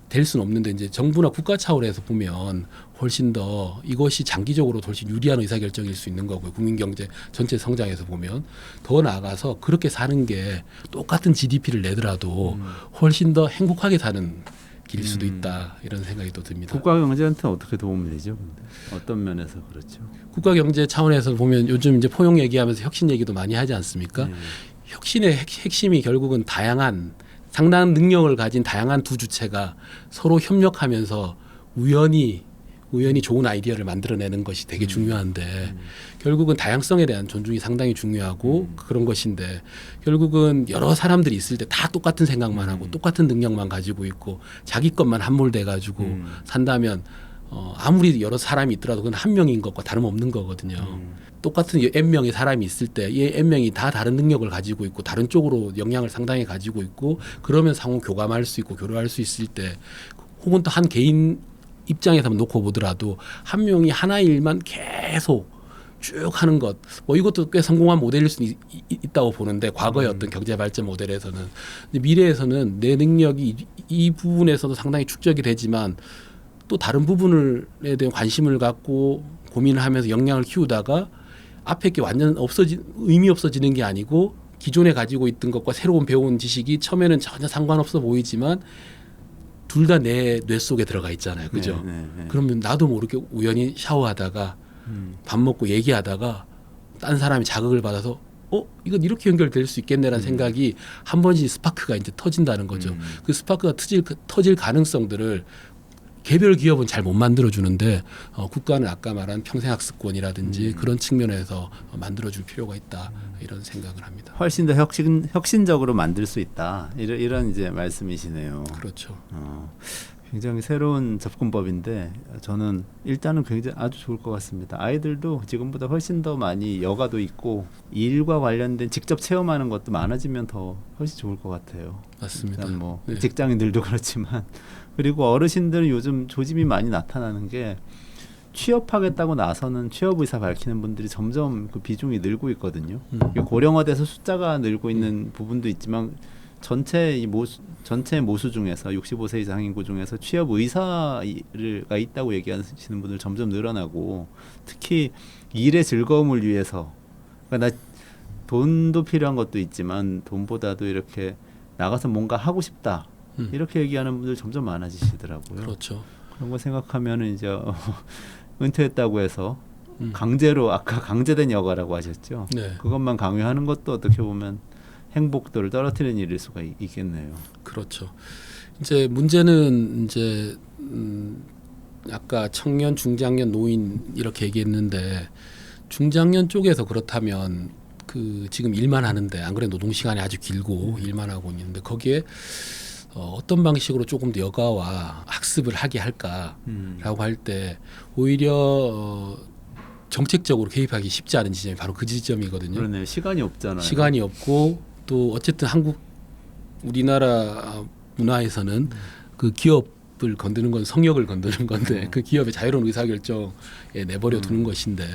될 수는 없는데 이제 정부나 국가 차원에서 보면 훨씬 더 이것이 장기적으로 훨씬 유리한 의사결정일 수 있는 거고요. 국민 경제 전체 성장에서 보면 더 나아가서 그렇게 사는 게 똑같은 GDP를 내더라도 훨씬 더 행복하게 사는 길일 수도 있다 이런 생각이 또 듭니다. 국가 경제한테 어떻게 도움이 되죠? 근데 어떤 면에서 그렇죠? 국가 경제 차원에서 보면 요즘 이제 포용 얘기하면서 혁신 얘기도 많이 하지 않습니까? 혁신의 핵심이 결국은 다양한 상당한 능력을 가진 다양한 두 주체가 서로 협력하면서 우연히 좋은 아이디어를 만들어내는 것이 되게 중요한데 결국은 다양성에 대한 존중이 상당히 중요하고 그런 것인데 결국은 여러 사람들이 있을 때 다 똑같은 생각만 하고 똑같은 능력만 가지고 있고 자기 것만 함몰돼 가지고 산다면 아무리 여러 사람이 있더라도 그건 한 명인 것과 다름없는 거거든요. 똑같은 N명의 사람이 있을 때 이 N명이 다 다른 능력을 가지고 있고 다른 쪽으로 역량을 상당히 가지고 있고 그러면 상호 교감할 수 있고 교류할 수 있을 때 혹은 또 한 개인 입장에서 놓고 보더라도 한 명이 하나의 일만 계속 쭉 하는 것, 뭐 이것도 꽤 성공한 모델일 수 있다고 보는데 과거의 어떤 경제 발전 모델에서는 근데 미래에서는 내 능력이 이 부분에서도 상당히 축적이 되지만 또 다른 부분에 대한 관심을 갖고 고민을 하면서 역량을 키우다가 앞에 게 완전 의미 없어지는 게 아니고 기존에 가지고 있던 것과 새로운 배운 지식이 처음에는 전혀 상관없어 보이지만 둘 다 내 뇌 속에 들어가 있잖아요. 그죠? 그러면 나도 모르게 우연히 샤워하다가 밥 먹고 얘기하다가 딴 사람이 자극을 받아서 이건 이렇게 연결될 수 있겠네라는 생각이 한 번씩 스파크가 이제 터진다는 거죠. 그 스파크가 터질 가능성들을 개별 기업은 잘 못 만들어주는데 국가는 아까 말한 평생학습권이라든지 그런 측면에서 만들어줄 필요가 있다 이런 생각을 합니다. 훨씬 더 혁신적으로 만들 수 있다 이런 이제 말씀이시네요. 그렇죠. 굉장히 새로운 접근법인데 저는 일단은 굉장히 아주 좋을 것 같습니다. 아이들도 지금보다 훨씬 더 많이 여가도 있고 일과 관련된 직접 체험하는 것도 많아지면 더 훨씬 좋을 것 같아요. 맞습니다. 일단 뭐 직장인들도 그렇지만 그리고 어르신들은 요즘 조짐이 많이 나타나는 게 취업하겠다고 나서는 취업 의사 밝히는 분들이 점점 그 비중이 늘고 있거든요. 고령화돼서 숫자가 늘고 있는 부분도 있지만 전체 모수 중에서 65세 이상 인구 중에서 취업 의사가 있다고 얘기하시는 분들 점점 늘어나고 특히 일의 즐거움을 위해서 그러니까 나 돈도 필요한 것도 있지만 돈보다도 이렇게 나가서 뭔가 하고 싶다 이렇게 얘기하는 분들 점점 많아지시더라고요. 그렇죠. 그런 거 생각하면 이제 은퇴했다고 해서 강제로 아까 강제된 여가라고 하셨죠. 네. 그것만 강요하는 것도 어떻게 보면 행복도를 떨어뜨리는 일일 수가 있겠네요. 그렇죠. 이제 문제는 이제 아까 청년, 중장년, 노인 이렇게 얘기했는데 중장년 쪽에서 그렇다면 그 지금 일만 하는데 안 그래 노동 시간이 아주 길고 일만 하고 있는데 거기에 어떤 방식으로 조금 더 여가와 학습을 하게 할까라고 할 때 오히려 정책적으로 개입하기 쉽지 않은 지점이 바로 그 지점이거든요. 그러네. 시간이 없잖아요. 시간이 없고 또 어쨌든 우리나라 문화에서는 그 기업을 건드는 건 성역을 건드는 건데 그 기업의 자유로운 의사결정에 내버려 두는 것인데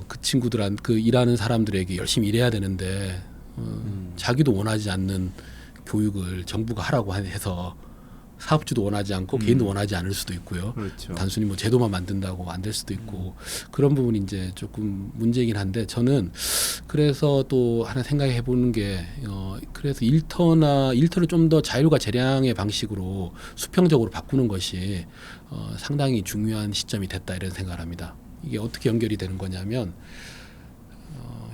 그 친구들한 그 일하는 사람들에게 열심히 일해야 되는데 자기도 원하지 않는 교육을 정부가 하라고 해서 사업주도 원하지 않고 개인도 원하지 않을 수도 있고요. 그렇죠. 단순히 뭐 제도만 만든다고 안 될 수도 있고 그런 부분이 이제 조금 문제이긴 한데 저는 그래서 또 하나 생각해 보는 게 그래서 일터를 좀 더 자율과 재량의 방식으로 수평적으로 바꾸는 것이 상당히 중요한 시점이 됐다 이런 생각을 합니다. 이게 어떻게 연결이 되는 거냐면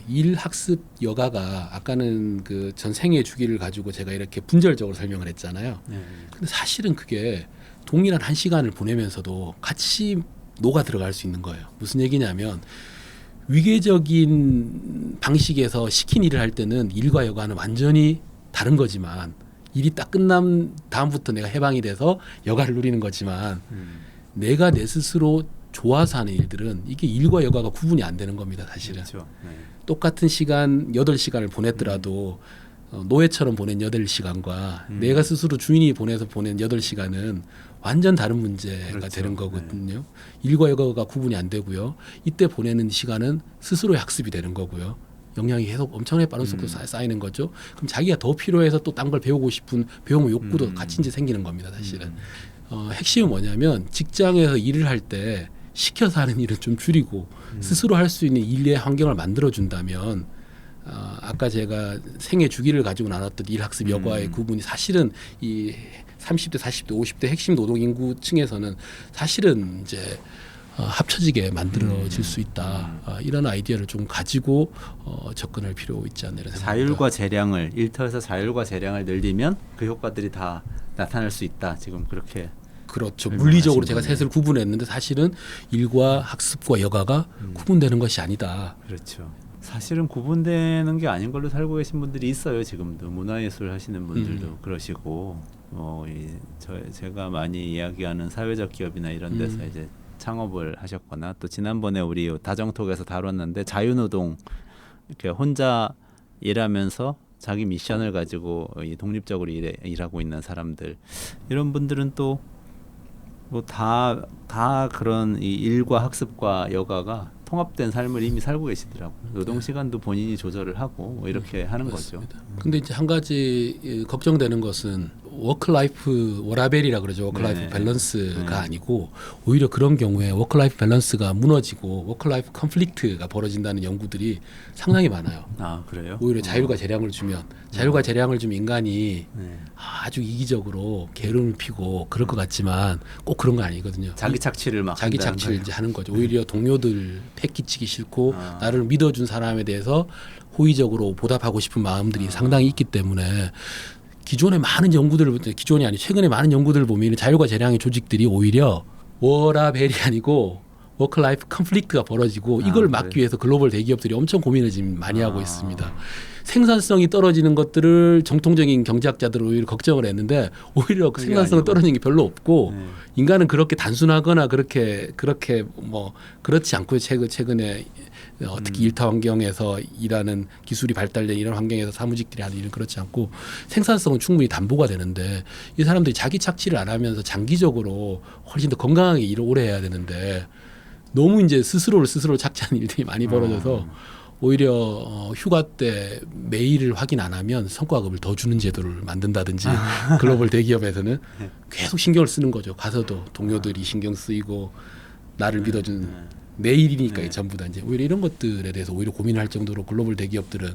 일 학습 여가가 아까는 그 전 생애 주기를 가지고 제가 이렇게 분절적으로 설명을 했잖아요. 근데 사실은 그게 동일한 한 시간을 보내면서도 같이 녹아 들어갈 수 있는 거예요. 무슨 얘기냐면 위계적인 방식에서 시킨 일을 할 때는 일과 여가는 완전히 다른 거지만 일이 딱 끝난 다음부터 내가 해방이 돼서 여가를 누리는 거지만 내가 내 스스로 좋아서 하는 일들은 이게 일과 여가가 구분이 안 되는 겁니다. 사실은. 그렇죠. 네. 똑같은 시간 8시간을 보냈더라도 노예처럼 보낸 8시간과 내가 스스로 주인이 보내서 보낸 8시간은 완전 다른 문제가 그렇죠. 되는 거거든요. 일과 여가가 구분이 안 되고요. 이때 보내는 시간은 스스로의 학습이 되는 거고요. 영향이 계속 엄청나게 빠른 속도로 쌓이는 거죠. 그럼 자기가 더 필요해서 또 딴 걸 배우고 싶은 배우는 욕구도 같이 이제 생기는 겁니다. 사실은. 핵심은 뭐냐면 직장에서 일을 할 때 시켜서 하는 일은 좀 줄이고 스스로 할 수 있는 일의 환경을 만들어 준다면 아까 제가 생애 주기를 가지고 나눴던 일학습 여가의 구분이 사실은 이 30대, 40대, 50대 핵심 노동 인구층에서는 사실은 이제 합쳐지게 만들어질 수 있다. 이런 아이디어를 좀 가지고 접근할 필요 있지 않나 이런 생각입니다. 자율과 재량을 일터에서 자율과 재량을 늘리면 그 효과들이 다 나타날 수 있다. 지금 그렇게. 그렇죠. 물리적으로 제가 셋을 구분했는데 사실은 일과 학습과 여가가 구분되는 것이 아니다. 그렇죠. 사실은 구분되는 게 아닌 걸로 살고 계신 분들이 있어요. 지금도 문화예술 하시는 분들도 그러시고 제가 많이 이야기하는 사회적 기업이나 이런 데서 이제 창업을 하셨거나 또 지난번에 우리 다정톡에서 다뤘는데 자유노동 이렇게 혼자 일하면서 자기 미션을 가지고 독립적으로 일하고 있는 사람들 이런 분들은 또 뭐 다 그런 이 일과 학습과 여가가 통합된 삶을 이미 살고 계시더라고요. 노동 시간도 본인이 조절을 하고 뭐 이렇게 하는 맞습니다. 거죠. 근데 이제 한 가지 걱정되는 것은 워크라이프 워라벨이라 그러죠. 워크라이프 밸런스가 아니고 오히려 그런 경우에 워크라이프 밸런스가 무너지고 워크라이프 컨플릭트가 벌어진다는 연구들이 상당히 많아요. 아 그래요? 오히려 자율과 재량을 주면 자율과 재량을 주면 인간이 아주 이기적으로 게으름을 피고 그럴 것 같지만 꼭 그런 건 아니거든요. 자기 착취를 막 자기 착취를 이제 하는 거죠. 오히려 동료들 패기치기 싫고 나를 믿어준 사람에 대해서 호의적으로 보답하고 싶은 마음들이 상당히 있기 때문에 기존의 많은 연구들을 기존이 아니 최근에 많은 연구들을 보면 자율과 재량의 조직들이 오히려 워라벨이 아니고 워크라이프 컨플릭트가 벌어지고 이걸 막기 위해서 글로벌 대기업들이 엄청 고민을 지금 많이 하고 있습니다. 생산성이 떨어지는 것들을 정통적인 경제학자들은 오히려 걱정을 했는데 오히려 그 생산성이 떨어지는 게 별로 없고 인간은 그렇게 단순하거나 그렇게 뭐 그렇지 않고요. 최근에 특히 일타 환경에서 일하는 기술이 발달된 이런 환경에서 사무직들이 하는 일은 그렇지 않고 생산성은 충분히 담보가 되는데 이 사람들이 자기 착취를 안 하면서 장기적으로 훨씬 더 건강하게 일을 오래 해야 되는데 너무 이제 스스로 착취하는 일들이 많이 벌어져서 오히려 휴가 때 메일을 확인 안 하면 성과급을 더 주는 제도를 만든다든지 글로벌 대기업에서는 계속 신경을 쓰는 거죠. 가서도 동료들이 신경 쓰이고 나를 믿어준 메일이니까 전부 다 이제 오히려 이런 것들에 대해서 오히려 고민할 정도로 글로벌 대기업들은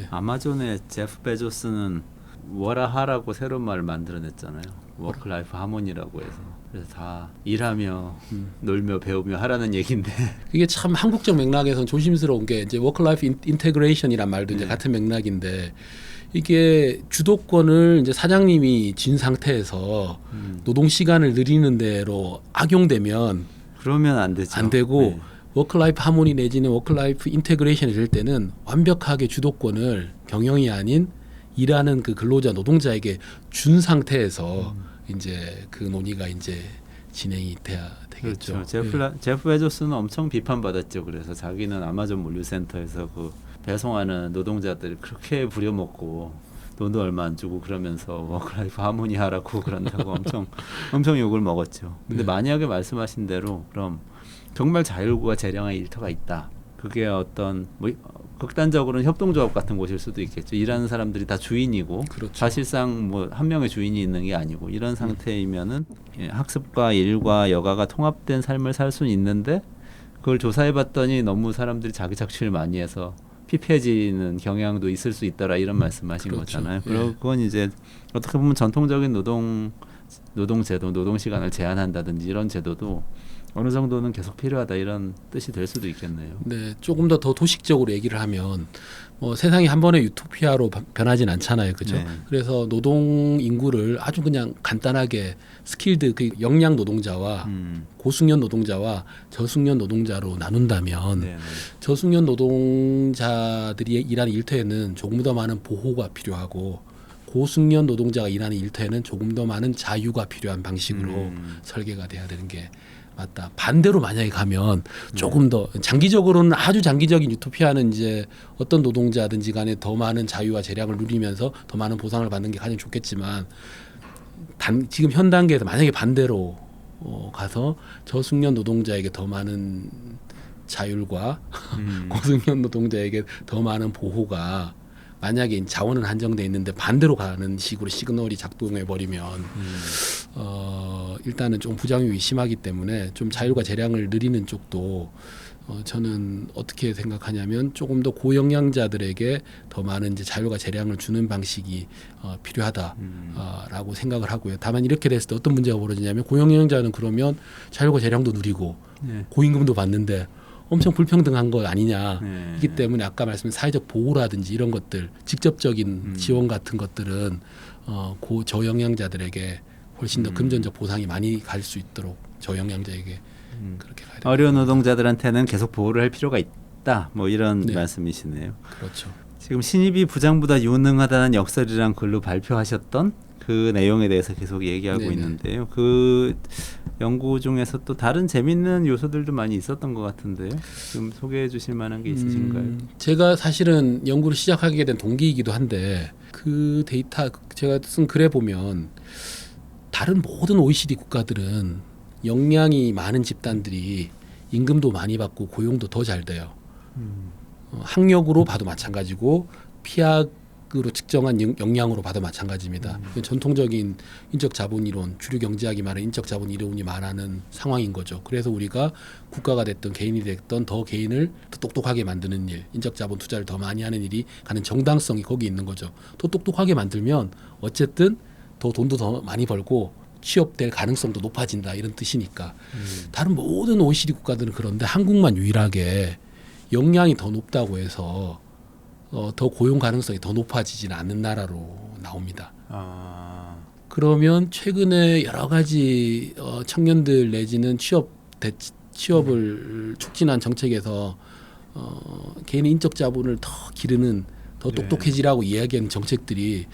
아마존의 제프 베조스는 워라하라고 새로운 말을 만들어냈잖아요. 워크 라이프 하모니라고 해서. 그래서 다 일하며 놀며 배우며 하라는 얘기인데 이게 참 한국적 맥락에서는 조심스러운 게 이제 워크 라이프 인테그레이션이란 말도 이제 같은 맥락인데 이게 주도권을 이제 사장님이 쥔 상태에서 노동 시간을 늘리는 대로 악용되면 그러면 안 되죠. 안 되고 워크라이프 하모니 내지는 워크라이프 인테그레이션이 될 때는 완벽하게 주도권을 경영이 아닌 일하는 그 근로자 노동자에게 준 상태에서 이제 그 논의가 이제 진행이 돼야 되겠죠. 그렇죠. 제프 베조스는 엄청 비판받았죠. 그래서 자기는 아마존 물류센터에서 그 배송하는 노동자들 그렇게 부려먹고 돈도 얼마 안 주고 그러면서 워크라이프 하모니 하라고 그런다고 엄청 욕을 먹었죠. 근데 만약에 말씀하신 대로 그럼 정말 자율과 재량의 일터가 있다. 그게 어떤 뭐 극단적으로는 협동조합 같은 곳일 수도 있겠죠. 일하는 사람들이 다 주인이고 그렇죠. 사실상 뭐 한 명의 주인이 있는 게 아니고 이런 상태이면은 학습과 일과 여가가 통합된 삶을 살 수는 있는데 그걸 조사해봤더니 너무 사람들이 자기 착취를 많이 해서 피폐해지는 경향도 있을 수 있더라 이런 말씀하신 그렇죠. 거잖아요. 그리고 그건 이제 어떻게 보면 전통적인 노동제도, 노동 시간을 제한한다든지 이런 제도도 어느 정도는 계속 필요하다 이런 뜻이 될 수도 있겠네요. 네, 조금 더 도식적으로 얘기를 하면 뭐 세상이 한 번에 유토피아로 변하진 않잖아요, 그죠? 네. 그래서 노동 인구를 아주 그냥 간단하게 스킬드 그 역량 노동자와 고숙련 노동자와 저숙련 노동자로 나눈다면 네. 저숙련 노동자들이 일하는 일터에는 조금 더 많은 보호가 필요하고 고숙련 노동자가 일하는 일터에는 조금 더 많은 자유가 필요한 방식으로 설계가 돼야 되는 게 맞다. 반대로 만약에 가면 조금 더 장기적으로는 아주 장기적인 유토피아는 이제 어떤 노동자든지 간에 더 많은 자유와 재량을 누리면서 더 많은 보상을 받는 게 가장 좋겠지만 지금 현 단계에서 만약에 반대로 가서 저숙련 노동자에게 더 많은 자율과 고숙련 노동자에게 더 많은 보호가 만약에 자원은 한정돼 있는데 반대로 가는 식으로 시그널이 작동해 버리면 일단은 좀 부작용이 심하기 때문에 좀 자율과 재량을 늘리는 쪽도 저는 어떻게 생각하냐면 조금 더 고영양자들에게 더 많은 이제 자율과 재량을 주는 방식이 필요하다라고 생각을 하고요. 다만 이렇게 됐을 때 어떤 문제가 벌어지냐면 고영양자는 그러면 자율과 재량도 누리고 고임금도 받는데 엄청 불평등한 거 아니냐이기 때문에 아까 말씀드린 사회적 보호라든지 이런 것들 직접적인 지원 같은 것들은 저영양자들에게 훨씬 더 금전적 보상이 많이 갈 수 있도록 저영양자에게 그렇게 가야 됩니다. 어려운 노동자들한테는 계속 보호를 할 필요가 있다. 뭐 이런 말씀이시네요. 그렇죠. 지금 신입이 부장보다 유능하다는 역설이란 글로 발표하셨던 그 내용에 대해서 계속 얘기하고 있는데요. 그 연구 중에서 또 다른 재밌는 요소들도 많이 있었던 것 같은데요. 좀 소개해 주실 만한 게 있으신가요? 제가 사실은 연구를 시작하게 된 동기이기도 한데 그 데이터 제가 쓴 글에 보면 다른 모든 OECD 국가들은 역량이 많은 집단들이 임금도 많이 받고 고용도 더 잘 돼요. 학력으로 봐도 마찬가지고 피학으로 측정한 역량으로 봐도 마찬가지입니다. 전통적인 인적 자본 이론, 주류 경제학이 말하는 인적 자본 이론이 말하는 상황인 거죠. 그래서 우리가 국가가 됐든 개인이 됐든 더 개인을 더 똑똑하게 만드는 일, 인적 자본 투자를 더 많이 하는 일이 가는 정당성이 거기 있는 거죠. 더 똑똑하게 만들면 어쨌든 더 돈도 더 많이 벌고 취업될 가능성도 높아진다 이런 뜻이니까 다른 모든 OECD 국가들은 그런데 한국만 유일하게 역량이 더 높다고 해서 더 고용 가능성이 더 높아지지는 않는 나라로 나옵니다. 그러면 최근에 여러 가지 청년들 내지는 취업을 촉진한 정책에서 개인의 인적 자본을 더 기르는 더 똑똑해지라고 이야기하는 정책들이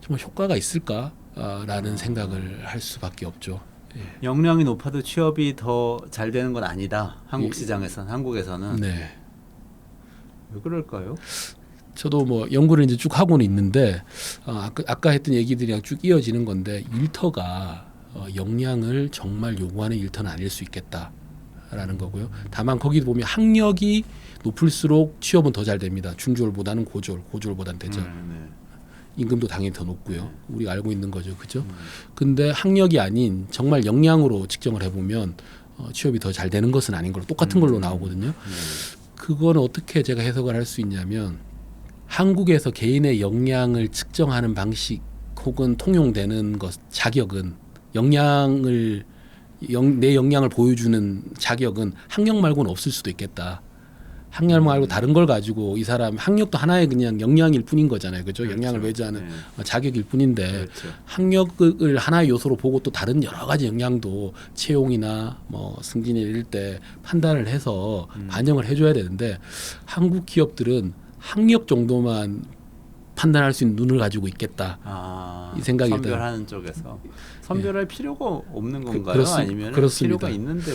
정말 효과가 있을까라는 생각을 할 수밖에 없죠. 역량이 높아도 취업이 더 잘 되는 건 아니다. 한국 시장에서는 한국에서는 네. 왜 그럴까요? 저도 뭐 연구를 이제 쭉 하고는 있는데 아까 했던 얘기들이랑 쭉 이어지는 건데 일터가 역량을 정말 요구하는 일터는 아닐 수 있겠다라는 거고요. 다만 거기 보면 학력이 높을수록 취업은 더 잘 됩니다. 중졸보다는 고졸보다는 대졸. 임금도 당연히 더 높고요. 우리가 알고 있는 거죠, 그죠? 근데 학력이 아닌 정말 역량으로 측정을 해보면 취업이 더 잘 되는 것은 아닌 걸로 똑같은 걸로 나오거든요. 그거는 어떻게 제가 해석을 할 수 있냐면 한국에서 개인의 역량을 측정하는 방식 혹은 통용되는 것 자격은 내 역량을 보여주는 자격은 학력 말고는 없을 수도 있겠다. 학력 말고 다른 걸 가지고 이 사람 학력도 하나의 그냥 역량일 뿐인 거잖아요. 그죠? 그렇죠. 역량을 외주하는 네. 자격일 뿐인데 그렇죠. 학력을 하나의 요소로 보고 또 다른 여러 가지 역량도 채용이나 뭐 승진일 이럴 때 판단을 해서 반영을 해줘야 되는데 한국 기업들은 학력 정도만 판단할 수 있는 눈을 가지고 있겠다. 이 생각이 선별하는 쪽에서 선별할 필요가 없는 건가요? 아니면 그렇습니다. 필요가 있는데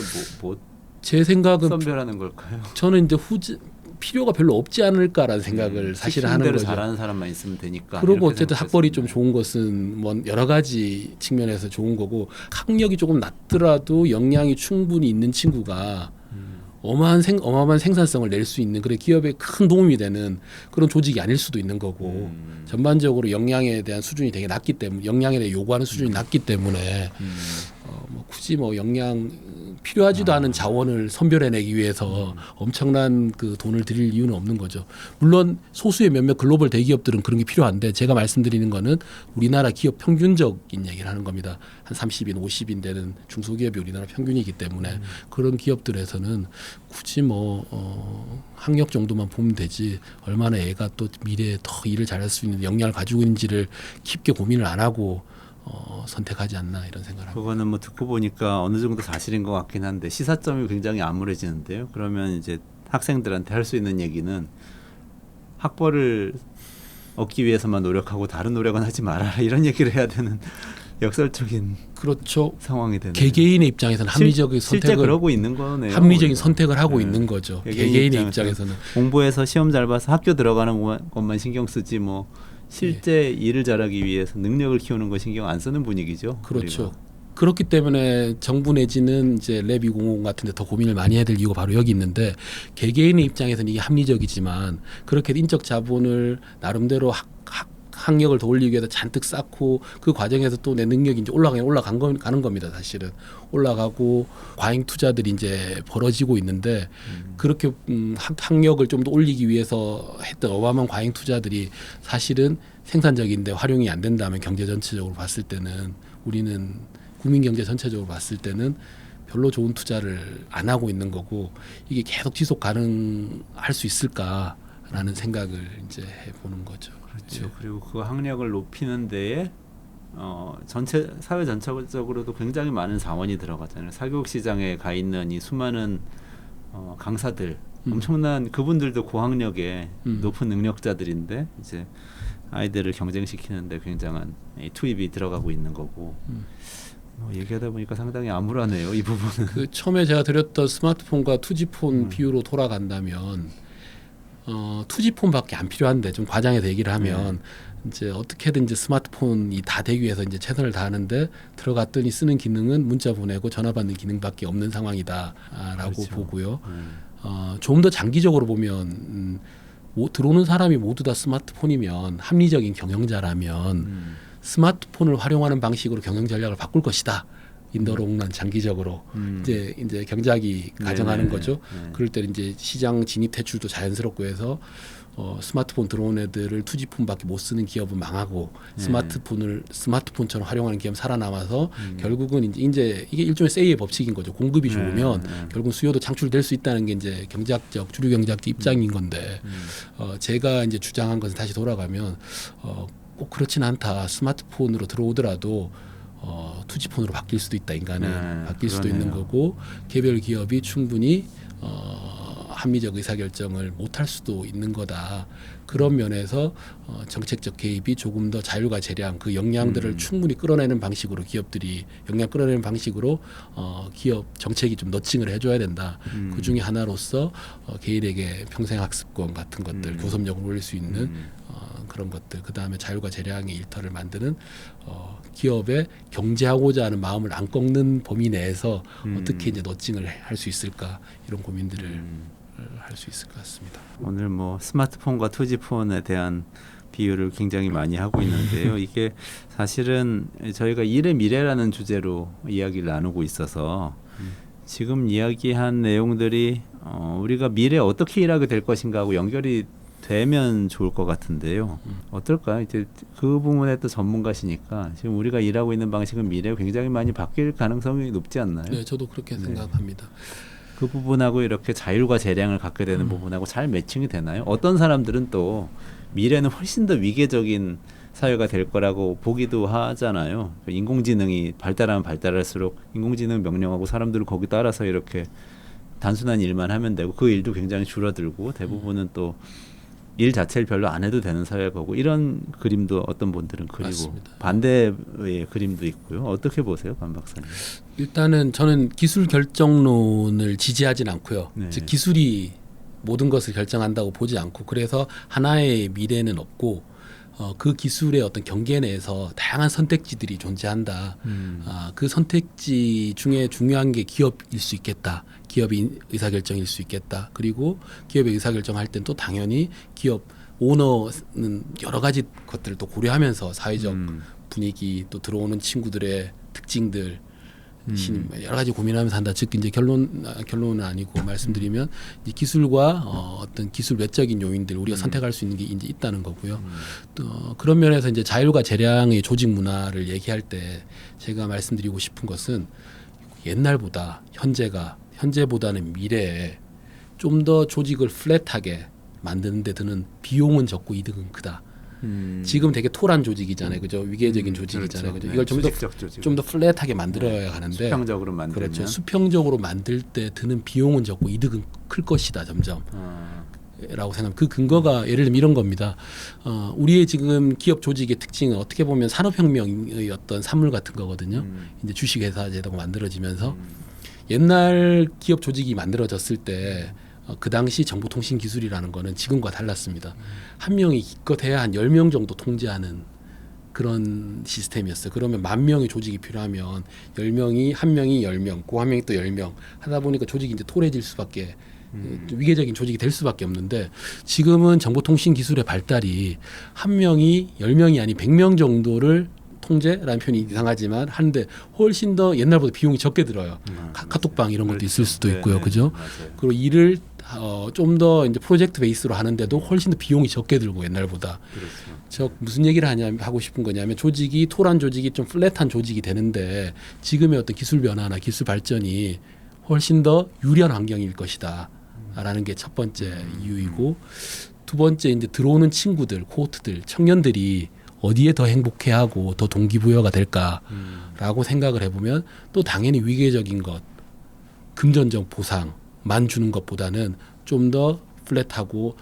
제 생각은 선별하는 걸까요? 저는 이제 필요가 별로 없지 않을까라는 생각을 사실 하는 거죠. 잘하는 사람만 있으면 되니까. 그리고 어쨌든 학벌이 좀 좋은 것은 뭐 여러 가지 측면에서 좋은 거고 학력이 조금 낮더라도 역량이 충분히 있는 친구가 어마어마한 생산성을 낼 수 있는 그래 기업에 큰 도움이 되는 그런 조직이 아닐 수도 있는 거고 전반적으로 역량에 대한 수준이 되게 낮기 때문에 역량에 대해 요구하는 수준이 낮기 때문에 뭐 굳이 뭐 역량 필요하지도 않은 자원을 선별해내기 위해서 엄청난 그 돈을 들일 이유는 없는 거죠. 물론 소수의 몇몇 글로벌 대기업들은 그런 게 필요한데 제가 말씀드리는 거는 우리나라 기업 평균적인 얘기를 하는 겁니다. 한 30인, 50인 되는 중소기업이 우리나라 평균이기 때문에 그런 기업들에서는 굳이 뭐 학력 정도만 보면 되지 얼마나 애가 또 미래에 더 일을 잘할 수 있는 역량을 가지고 있는지를 깊게 고민을 안 하고 선택하지 않나 이런 생각을 합니다. 그거는 뭐 듣고 보니까 어느 정도 사실인 것 같긴 한데 시사점이 굉장히 암울해지는데요. 그러면 이제 학생들한테 할 수 있는 얘기는 학벌을 얻기 위해서만 노력하고 다른 노력은 하지 말아라 이런 얘기를 해야 되는 역설적인 그렇죠. 상황이 되는. 개개인의 입장에서는 합리적인 실제 선택을 그러고 있는 거네요. 합리적인 선택을 하고 있는 거죠. 개개인의 입장에서는 공부해서 시험 잘 봐서 학교 들어가는 것만 신경 쓰지 뭐 실제 일을 잘하기 위해서 능력을 키우는 거 신경 안 쓰는 분위기죠. 그렇죠. 우리가. 그렇기 때문에 정부 내지는 이제 랩2050 같은데 더 고민을 많이 해야 될 이유가 바로 여기 있는데 개개인의 입장에서는 이게 합리적이지만 그렇게 인적 자본을 나름대로 학력을 더 올리기 위해서 잔뜩 쌓고 그 과정에서 또 내 능력이 이제 가는 겁니다. 사실은 올라가고 과잉 투자들이 이제 벌어지고 있는데 그렇게 학력을 좀 더 올리기 위해서 했던 어마어마한 과잉 투자들이 사실은 생산적인데 활용이 안 된다면 경제 전체적으로 봤을 때는 우리는 국민 경제 전체적으로 봤을 때는 별로 좋은 투자를 안 하고 있는 거고 이게 계속 지속 가능할 수 있을까라는 생각을 이제 해보는 거죠. 그렇죠. 예. 그리고 그 학력을 높이는 데에 전체 사회 전체적으로도 굉장히 많은 자원이 들어가잖아요. 사교육 시장에 가 있는 이 수많은 강사들, 엄청난 그분들도 고학력의 높은 능력자들인데 이제 아이들을 경쟁시키는데 굉장한 투입이 들어가고 있는 거고. 얘기하다 보니까 상당히 암울하네요. 이 부분은. 그 처음에 제가 드렸던 스마트폰과 투지폰 비유로 돌아간다면 투지폰밖에 안 필요한데 좀 과장해서 얘기를 하면 이제 어떻게든 이제 스마트폰이 다 되기 위해서 이제 최선을 다하는데 들어갔더니 쓰는 기능은 문자 보내고 전화 받는 기능밖에 없는 상황이다라고 그렇죠. 보고요. 좀 더 장기적으로 보면 들어오는 사람이 모두 다 스마트폰이면 합리적인 경영자라면 스마트폰을 활용하는 방식으로 경영 전략을 바꿀 것이다. 인더롱런 장기적으로 이제 경작이 가정하는 거죠. 그럴 때 이제 시장 진입 퇴출도 자연스럽고 해서 스마트폰 들어온 애들을 투지폰밖에 못 쓰는 기업은 망하고 스마트폰처럼 활용하는 기업 살아남아서 결국은 이제 이게 일종의 세이의 법칙인 거죠. 공급이 좋으면 결국 수요도 창출될 수 있다는 게 이제 경제학적 주류 경제학적 입장인 건데 제가 이제 주장한 것은 다시 돌아가면 꼭 그렇진 않다. 스마트폰으로 들어오더라도 투지폰으로 바뀔 수도 있다. 인간은 바뀔 수도 있는 거고 개별 기업이 충분히 합리적 의사결정을 못할 수도 있는 거다. 그런 면에서 정책적 개입이 조금 더 자율과 재량 그 역량들을 충분히 끌어내는 방식으로 기업들이 역량 끌어내는 방식으로 기업 정책이 좀 너칭을 해줘야 된다. 그 중에 하나로서 개인에게 평생 학습권 같은 것들 교섭력을 올릴 수 있는 그런 것들 그 다음에 자율과 재량의 일터를 만드는 기업의 경제하고자 하는 마음을 안 꺾는 범위 내에서 어떻게 이제 너칭을 할 수 있을까 이런 고민들을 할 수 있을 것 같습니다. 오늘 뭐 스마트폰과 투지폰에 대한 비유를 굉장히 많이 하고 있는데요. 이게 사실은 저희가 일의 미래라는 주제로 이야기를 나누고 있어서 지금 이야기한 내용들이 우리가 미래에 어떻게 일하게 될 것인가 하고 연결이 되면 좋을 것 같은데요. 어떨까요? 이제 그 부분에 또 전문가시니까 지금 우리가 일하고 있는 방식은 미래에 굉장히 많이 바뀔 가능성이 높지 않나요? 네, 저도 그렇게 생각합니다. 그 부분하고 이렇게 자율과 재량을 갖게 되는 부분하고 잘 매칭이 되나요? 어떤 사람들은 또 미래는 훨씬 더 위계적인 사회가 될 거라고 보기도 하잖아요. 인공지능이 발달하면 발달할수록 인공지능 명령하고 사람들은 거기 따라서 이렇게 단순한 일만 하면 되고 그 일도 굉장히 줄어들고 대부분은 또 일 자체를 별로 안 해도 되는 사회가 오고 이런 그림도 어떤 분들은 그리고 맞습니다. 반대의 그림도 있고요. 어떻게 보세요, 반 박사님? 일단은 저는 기술 결정론을 지지하진 않고요. 네. 즉 기술이 모든 것을 결정한다고 보지 않고 그래서 하나의 미래는 없고 그 기술의 어떤 경계 내에서 다양한 선택지들이 존재한다. 그 선택지 중에 중요한 게 기업일 수 있겠다. 기업의 의사결정일 수 있겠다. 그리고 기업의 의사결정할 땐 또 당연히 기업 오너는 여러 가지 것들을 또 고려하면서 사회적 분위기 또 들어오는 친구들의 특징들 여러 가지 고민하면서 한다. 즉 이제 결론은 아니고 말씀드리면 이제 기술과 어떤 기술 외적인 요인들 우리가 선택할 수 있는 게 이제 있다는 거고요. 또 그런 면에서 이제 자율과 재량의 조직 문화를 얘기할 때 제가 말씀드리고 싶은 것은 옛날보다 현재보다는 미래에 좀 더 조직을 플랫하게 만드는 데 드는 비용은 적고 이득은 크다. 지금 되게 토란 조직이잖아요, 그죠? 위계적인 조직이잖아요, 그죠? 이걸 좀 더 플랫하게 만들어야 하는데 수평적으로 만들면 그렇죠. 수평적으로 만들 때 드는 비용은 적고 이득은 클 것이다, 점점. 라고 생각합니다. 그 근거가 예를 들면 이런 겁니다. 우리의 지금 기업 조직의 특징은 어떻게 보면 산업혁명의 어떤 산물 같은 거거든요. 이제 주식회사 제도가 만들어지면서 옛날 기업 조직이 만들어졌을 때 그 당시 정보통신기술이라는 거는 지금과 달랐습니다. 한 명이 기껏해야 한 10명 정도 통제하는 그런 시스템이었어요. 그러면 10,000명의 조직이 필요하면 10명이 한 명이 10명, 그 한 명이 또 10명 하다 보니까 조직이 이제 토래질 수밖에 위계적인 조직이 될 수밖에 없는데 지금은 정보통신 기술의 발달이 한 명이 10명이 아닌 100명 정도를 통제라는 표현이 이상하지만 하는데 훨씬 더 옛날보다 비용이 적게 들어요. 카톡방 이런 것도 있을 수도 있고요, 네네, 그죠? 맞아요. 그리고 일을 좀 더 이제 프로젝트 베이스로 하는데도 훨씬 더 비용이 적게 들고 옛날보다. 그렇죠. 저 무슨 얘기를 하고 싶은 거냐면 조직이 토란 조직이 좀 플랫한 조직이 되는데 지금의 어떤 기술 변화나 기술 발전이 훨씬 더 유리한 환경일 것이다라는 게 첫 번째 이유이고 두 번째 이제 들어오는 친구들, 코호트들, 청년들이 어디에 더 행복해하고 더 동기부여가 될까라고 생각을 해보면 또 당연히 위계적인 것, 금전적 보상만 주는 것보다는 좀 더 플랫하고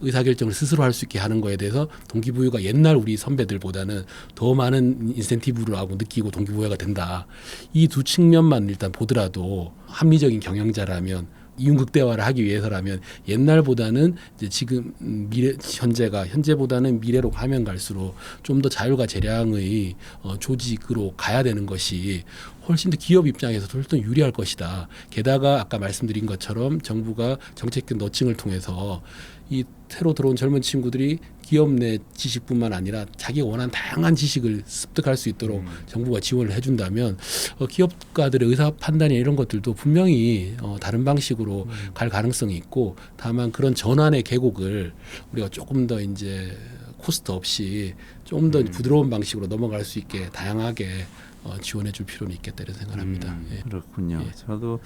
의사결정을 스스로 할 수 있게 하는 거에 대해서 동기부여가 옛날 우리 선배들보다는 더 많은 인센티브를 하고 느끼고 동기부여가 된다. 이 두 측면만 일단 보더라도 합리적인 경영자라면 이윤극대화를 하기 위해서라면 옛날보다는 이제 지금 현재보다는 미래로 가면 갈수록 좀 더 자율과 재량의 조직으로 가야 되는 것이 훨씬 더 기업 입장에서도 훨씬 더 유리할 것이다. 게다가 아까 말씀드린 것처럼 정부가 정책적 너칭을 통해서 이 새로 들어온 젊은 친구들이 기업 내 지식뿐만 아니라 자기가 원하는 다양한 지식을 습득할 수 있도록 정부가 지원을 해준다면 기업가들의 의사 판단이나 이런 것들도 분명히 다른 방식으로 갈 가능성이 있고 다만 그런 전환의 계곡을 우리가 조금 더 이제 코스트 없이 좀 더 부드러운 방식으로 넘어갈 수 있게 다양하게 지원해줄 필요는 있겠다 이런 생각을 합니다. 예. 그렇군요. 예. 저도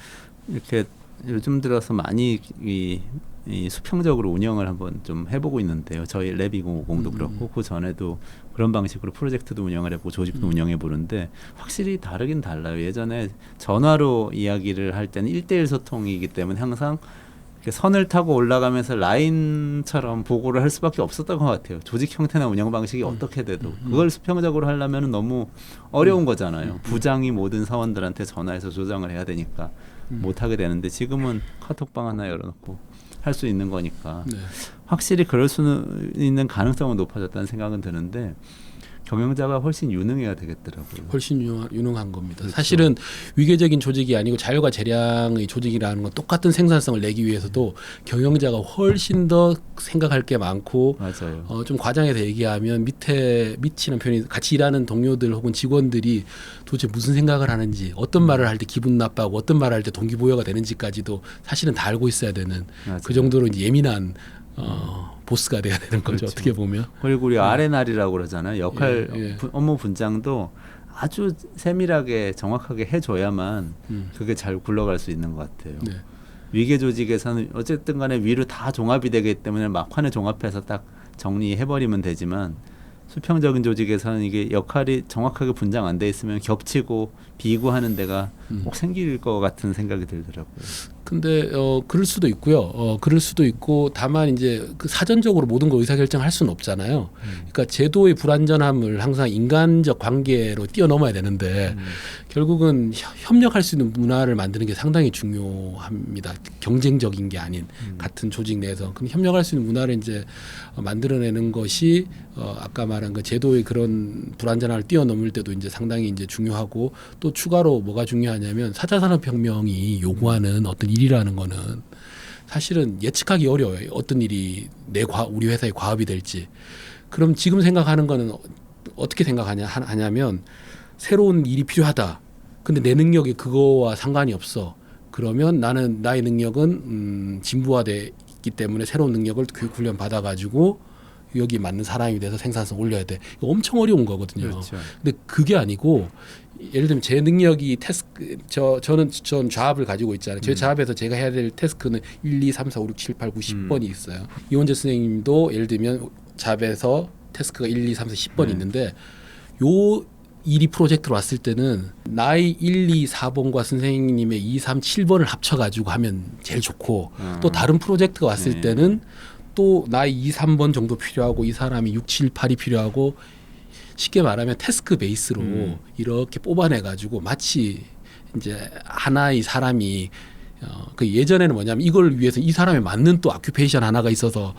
이렇게 요즘 들어서 많이 이 수평적으로 운영을 한번 좀 해보고 있는데요. 저희 랩2050도 그렇고 그 전에도 그런 방식으로 프로젝트도 운영을 해보고 조직도 운영해 보는데 확실히 다르긴 달라요. 예전에 전화로 이야기를 할 때는 1대1 소통이기 때문에 항상 이렇게 선을 타고 올라가면서 라인처럼 보고를 할 수밖에 없었던 것 같아요. 조직 형태나 운영 방식이 어떻게 돼도 그걸 수평적으로 하려면 너무 어려운 거잖아요. 부장이 모든 사원들한테 전화해서 조정을 해야 되니까 못하게 되는데 지금은 카톡방 하나 열어놓고 할 수 있는 거니까 네. 확실히 그럴 수 있는 가능성은 높아졌다는 생각은 드는데 경영자가 훨씬 유능해야 되겠더라고요. 훨씬 유능한 겁니다. 그렇죠. 사실은 위계적인 조직이 아니고 자율과 재량의 조직이라는 건 똑같은 생산성을 내기 위해서도 경영자가 훨씬 더 생각할 게 많고 맞아요. 좀 과장해서 얘기하면 밑이라는 표현이 같이 일하는 동료들 혹은 직원들이 도대체 무슨 생각을 하는지 어떤 말을 할 때 기분 나빠하고 어떤 말을 할 때 동기부여가 되는지까지도 사실은 다 알고 있어야 되는 맞아요. 그 정도로 이제 예민한 보스가 돼야 되는 거죠. 그렇죠. 어떻게 보면. 그리고 우리 R&R이라고 그러잖아요. 역할 예. 업무 분장도 아주 세밀하게 정확하게 해줘야만 그게 잘 굴러갈 수 있는 것 같아요. 네. 위계 조직에서는 어쨌든 간에 위로 다 종합이 되기 때문에 막판에 종합해서 딱 정리해버리면 되지만 수평적인 조직에서는 이게 역할이 정확하게 분장 안 돼 있으면 겹치고 비구하는 데가 꼭 생길 것 같은 생각이 들더라고요. 근데 그럴 수도 있고요. 그럴 수도 있고 다만 이제 그 사전적으로 모든 걸 의사결정할 수는 없잖아요. 그러니까 제도의 불완전함을 항상 인간적 관계로 뛰어넘어야 되는데 결국은 협력할 수 있는 문화를 만드는 게 상당히 중요합니다. 경쟁적인 게 아닌 같은 조직 내에서 그럼 협력할 수 있는 문화를 이제 만들어내는 것이 아까 말한 그 제도의 그런 불완전함을 뛰어넘을 때도 이제 상당히 이제 중요하고 또 추가로 뭐가 중요하냐면 4차 산업혁명이 요구하는 어떤 일이라는 거는 사실은 예측하기 어려워요. 어떤 일이 우리 회사의 과업이 될지. 그럼 지금 생각하는 거는 어떻게 하냐면 새로운 일이 필요하다. 근데 내 능력이 그거와 상관이 없어. 그러면 나의 능력은 진부화돼 있기 때문에 새로운 능력을 교육 훈련 받아가지고 여기 맞는 사람이 돼서 생산성 올려야 돼. 이거 엄청 어려운 거거든요. 그렇죠. 근데 그게 아니고 예를 들면 제 능력이 저는 잡을 가지고 있잖아요. 제 잡에서 제가 해야 될 태스크는 1, 2, 3, 4, 5, 6, 7, 8, 9, 10번이 있어요. 이원재 선생님도 예를 들면 잡에서 태스크가 1, 2, 3, 4, 10번이 있는데 요 일이 프로젝트로 왔을 때는 나의 1, 2, 4번과 선생님의 2, 3, 7번을 합쳐가지고 하면 제일 좋고 또 다른 프로젝트가 왔을 때는 또 나의 2, 3번 정도 필요하고 이 사람이 6, 7, 8이 필요하고 쉽게 말하면 태스크 베이스로 이렇게 뽑아내가지고 마치 이제 하나의 사람이 그 예전에는 뭐냐면 이걸 위해서 이 사람에 맞는 또 아큐페이션 하나가 있어서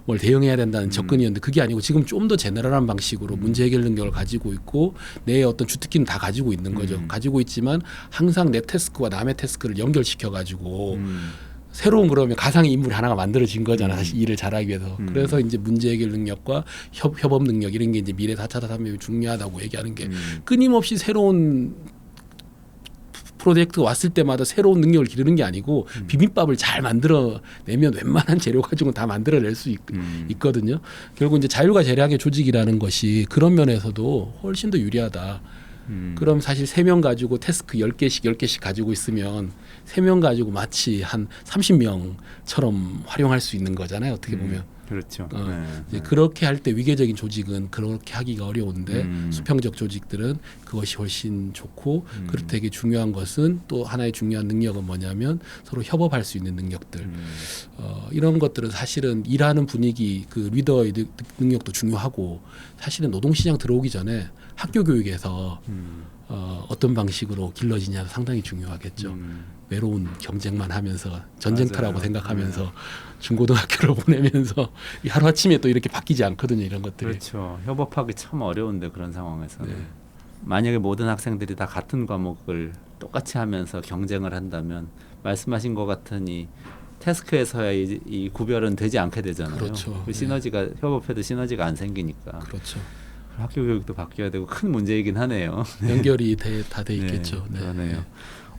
뭘 대응해야 된다는 접근이었는데 그게 아니고 지금 좀 더 제너럴한 방식으로 문제 해결 능력을 가지고 있고 내 어떤 주특기는 다 가지고 있는 거죠. 가지고 있지만 항상 내 태스크와 남의 태스크를 연결시켜 가지고 새로운 그러면 가상의 인물이 하나가 만들어진 거잖아. 사실 일을 잘하기 위해서. 그래서 이제 문제 해결 능력과 협업 능력 이런 게 이제 미래 4차 산업이 중요하다고 얘기하는 게 끊임없이 새로운 프로젝트가 왔을 때마다 새로운 능력을 기르는 게 아니고 비빔밥을 잘 만들어내면 웬만한 재료 가지고 다 만들어낼 수 있거든요. 결국 이제 자율과 재량의 조직이라는 것이 그런 면에서도 훨씬 더 유리하다. 그럼 사실 3명 가지고 태스크 10개씩 가지고 있으면 3명 가지고 마치 한 30명처럼 활용할 수 있는 거잖아요. 어떻게 보면. 그렇죠. 이제 그렇게 할 때 위계적인 조직은 그렇게 하기가 어려운데 수평적 조직들은 그것이 훨씬 좋고 그렇게 되게 중요한 것은 또 하나의 중요한 능력은 뭐냐면 서로 협업할 수 있는 능력들. 이런 것들은 사실은 일하는 분위기 그 리더의 능력도 중요하고 사실은 노동시장 들어오기 전에 학교 교육에서 어떤 방식으로 길러지냐 상당히 중요하겠죠. 외로운 경쟁만 하면서 전쟁터라고 맞아요. 생각하면서 중고등학교를 보내면서 하루아침에 또 이렇게 바뀌지 않거든요. 이런 것들이. 그렇죠. 협업하기 참 어려운데 그런 상황에서는. 만약에 모든 학생들이 다 같은 과목을 똑같이 하면서 경쟁을 한다면 말씀하신 것 같은 이 태스크에서의 이 구별은 되지 않게 되잖아요. 그렇죠. 그 시너지가 협업해도 시너지가 안 생기니까. 그렇죠. 학교 교육도 바뀌어야 되고 큰 문제이긴 하네요. 연결이 다 돼 있겠죠. 네. 그러네요.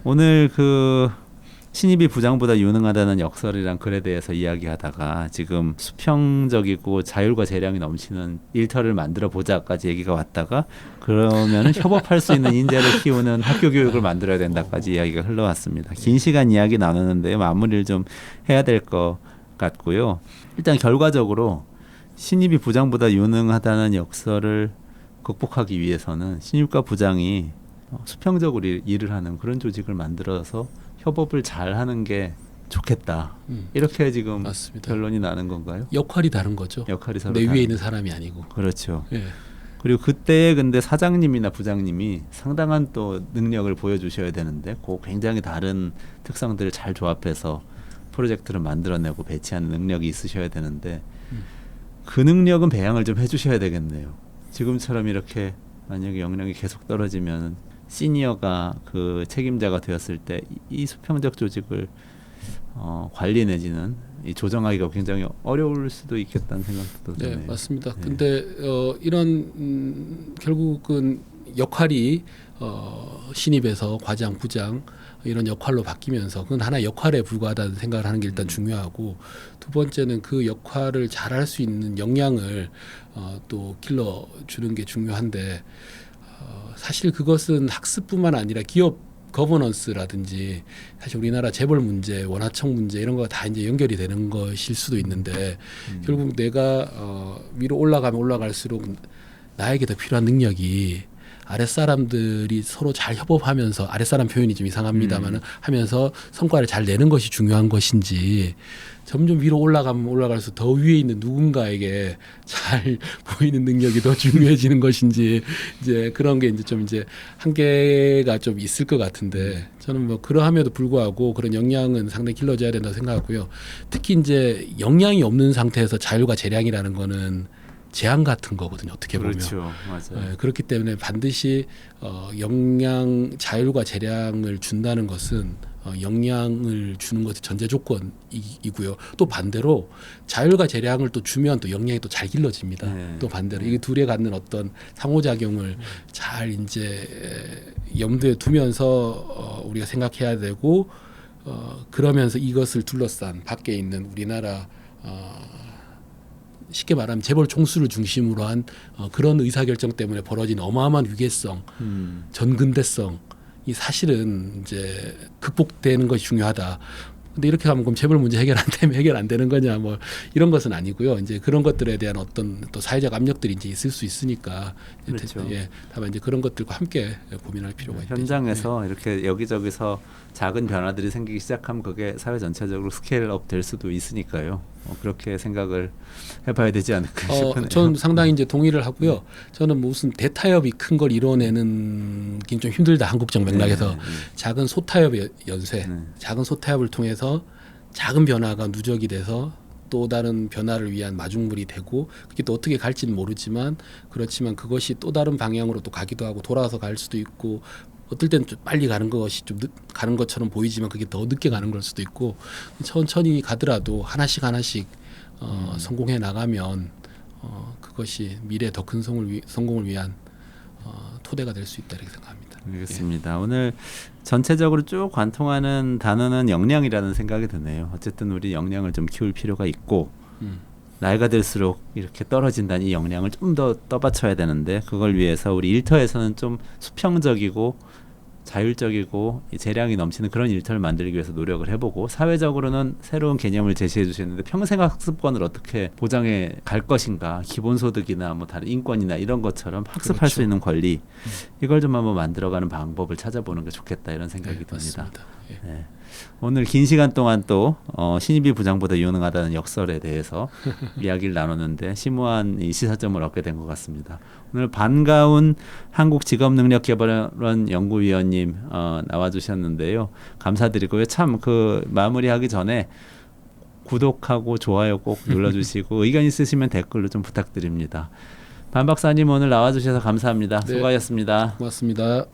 오늘 그 신입이 부장보다 유능하다는 역설이란 글에 대해서 이야기하다가 지금 수평적이고 자율과 재량이 넘치는 일터를 만들어 보자까지 얘기가 왔다가 그러면은 협업할 수 있는 인재를 키우는 학교 교육을 만들어야 된다까지 이야기가 흘러왔습니다. 긴 시간 이야기 나누는데요. 마무리를 좀 해야 될 것 같고요. 일단 결과적으로 신입이 부장보다 유능하다는 역설을 극복하기 위해서는 신입과 부장이 수평적으로 일을 하는 그런 조직을 만들어서 협업을 잘 하는 게 좋겠다. 이렇게 지금 맞습니다. 결론이 나는 건가요? 역할이 다른 거죠. 역할이 서로 내 위에 다른 있는 사람이 아니고. 그렇죠. 예. 그리고 그때 근데 사장님이나 부장님이 상당한 또 능력을 보여주셔야 되는데 그 굉장히 다른 특성들을 잘 조합해서 프로젝트를 만들어내고 배치하는 능력이 있으셔야 되는데 그 능력은 배양을 좀 해주셔야 되겠네요. 지금처럼 이렇게 만약에 역량이 계속 떨어지면 시니어가 그 책임자가 되었을 때 이 수평적 조직을 관리 내지는 이 조정하기가 굉장히 어려울 수도 있겠다는 생각도 드네요. 네, 맞습니다. 근데 이런 결국은 역할이 신입에서 과장, 부장 이런 역할로 바뀌면서 그건 하나의 역할에 불과하다는 생각을 하는 게 일단 중요하고, 두 번째는 그 역할을 잘할 수 있는 역량을 또 길러주는 게 중요한데, 사실 그것은 학습뿐만 아니라 기업 거버넌스라든지 사실 우리나라 재벌 문제, 원하청 문제 이런 거가 다 이제 연결이 되는 것일 수도 있는데, 결국 내가 위로 올라가면 올라갈수록 나에게 더 필요한 능력이 아랫사람들이 서로 잘 협업하면서, 아랫사람 표현이 좀 이상합니다만 하면서 성과를 잘 내는 것이 중요한 것인지, 점점 위로 올라가면 올라갈수록 더 위에 있는 누군가에게 잘 보이는 능력이 더 중요해지는 것인지, 이제 그런 게 이제 좀 이제 한계가 좀 있을 것 같은데, 저는 뭐 그러함에도 불구하고 그런 역량은 상당히 길러져야 된다고 생각하고요. 특히 이제 역량이 없는 상태에서 자율과 재량이라는 거는 재앙 같은 거거든요. 어떻게 보면. 그렇죠. 맞아요. 네, 그렇기 때문에 반드시 역량, 자율과 재량을 준다는 것은 역량을 주는 것이 전제 조건이고요. 또 반대로 자율과 재량을 또 주면 또 역량이 또 잘 길러집니다. 네. 또 반대로 이게 둘이 갖는 어떤 상호작용을 잘 이제 염두에 두면서 우리가 생각해야 되고, 그러면서 이것을 둘러싼 밖에 있는 우리나라 쉽게 말하면 재벌 총수를 중심으로 한 그런 의사결정 때문에 벌어진 어마어마한 위계성, 전근대성, 이 사실은 이제 극복되는 것이 중요하다. 근데 이렇게 하면 그럼 재벌 문제 해결 안 되면 해결 안 되는 거냐, 뭐 이런 것은 아니고요. 이제 그런 것들에 대한 어떤 또 사회적 압력들이 이제 있을 수 있으니까, 그렇죠. 예, 다만 이제 그런 것들과 함께 고민할 필요가 있다. 현장에서 이렇게 여기저기서 작은 변화들이 생기기 시작하면 그게 사회 전체적으로 스케일업 될 수도 있으니까요. 그렇게 생각을 해봐야 되지 않을까 싶네요. 저는 상당히 이제 동의를 하고요. 저는 무슨 대타협이 큰 걸 이뤄내는 게 좀 힘들다, 한국적 맥락에서. 작은 소타협의 연쇄, 작은 소타협을 통해서 작은 변화가 누적이 돼서 또 다른 변화를 위한 마중물이 되고, 그게 또 어떻게 갈지는 모르지만, 그렇지만 그것이 또 다른 방향으로 또 가기도 하고 돌아서 갈 수도 있고, 어떨 때는 좀 빨리 가는 것이 좀 가는 것처럼 보이지만 그게 더 늦게 가는 걸 수도 있고, 천천히 가더라도 하나씩 성공해 나가면 그것이 미래 더 큰 성공을 위한 토대가 될 수 있다, 이렇게 생각합니다. 알겠습니다. 예. 오늘 전체적으로 쭉 관통하는 단어는 역량이라는 생각이 드네요. 어쨌든 우리 역량을 좀 키울 필요가 있고, 나이가 들수록 이렇게 떨어진다는 이 역량을 좀 더 떠받쳐야 되는데, 그걸 위해서 우리 일터에서는 좀 수평적이고 자율적이고 재량이 넘치는 그런 일터를 만들기 위해서 노력을 해보고, 사회적으로는 새로운 개념을 제시해 주셨는데 평생 학습권을 어떻게 보장해 갈 것인가, 기본소득이나 뭐 다른 인권이나 이런 것처럼 학습할 그렇죠. 수 있는 권리, 이걸 좀 한번 만들어가는 방법을 찾아보는 게 좋겠다, 이런 생각이 듭니다. 맞습니다. 예. 네. 오늘 긴 시간 동안 또 신입이 부장보다 유능하다는 역설에 대해서 이야기를 나눴는데 심오한 이 시사점을 얻게 된 것 같습니다. 오늘 반가운 한국직업능력개발원 연구위원님 나와주셨는데요. 감사드리고요. 참 그 마무리하기 전에 구독하고 좋아요 꼭 눌러주시고 의견 있으시면 댓글로 좀 부탁드립니다. 반 박사님 오늘 나와주셔서 감사합니다. 네. 수고하셨습니다. 고맙습니다.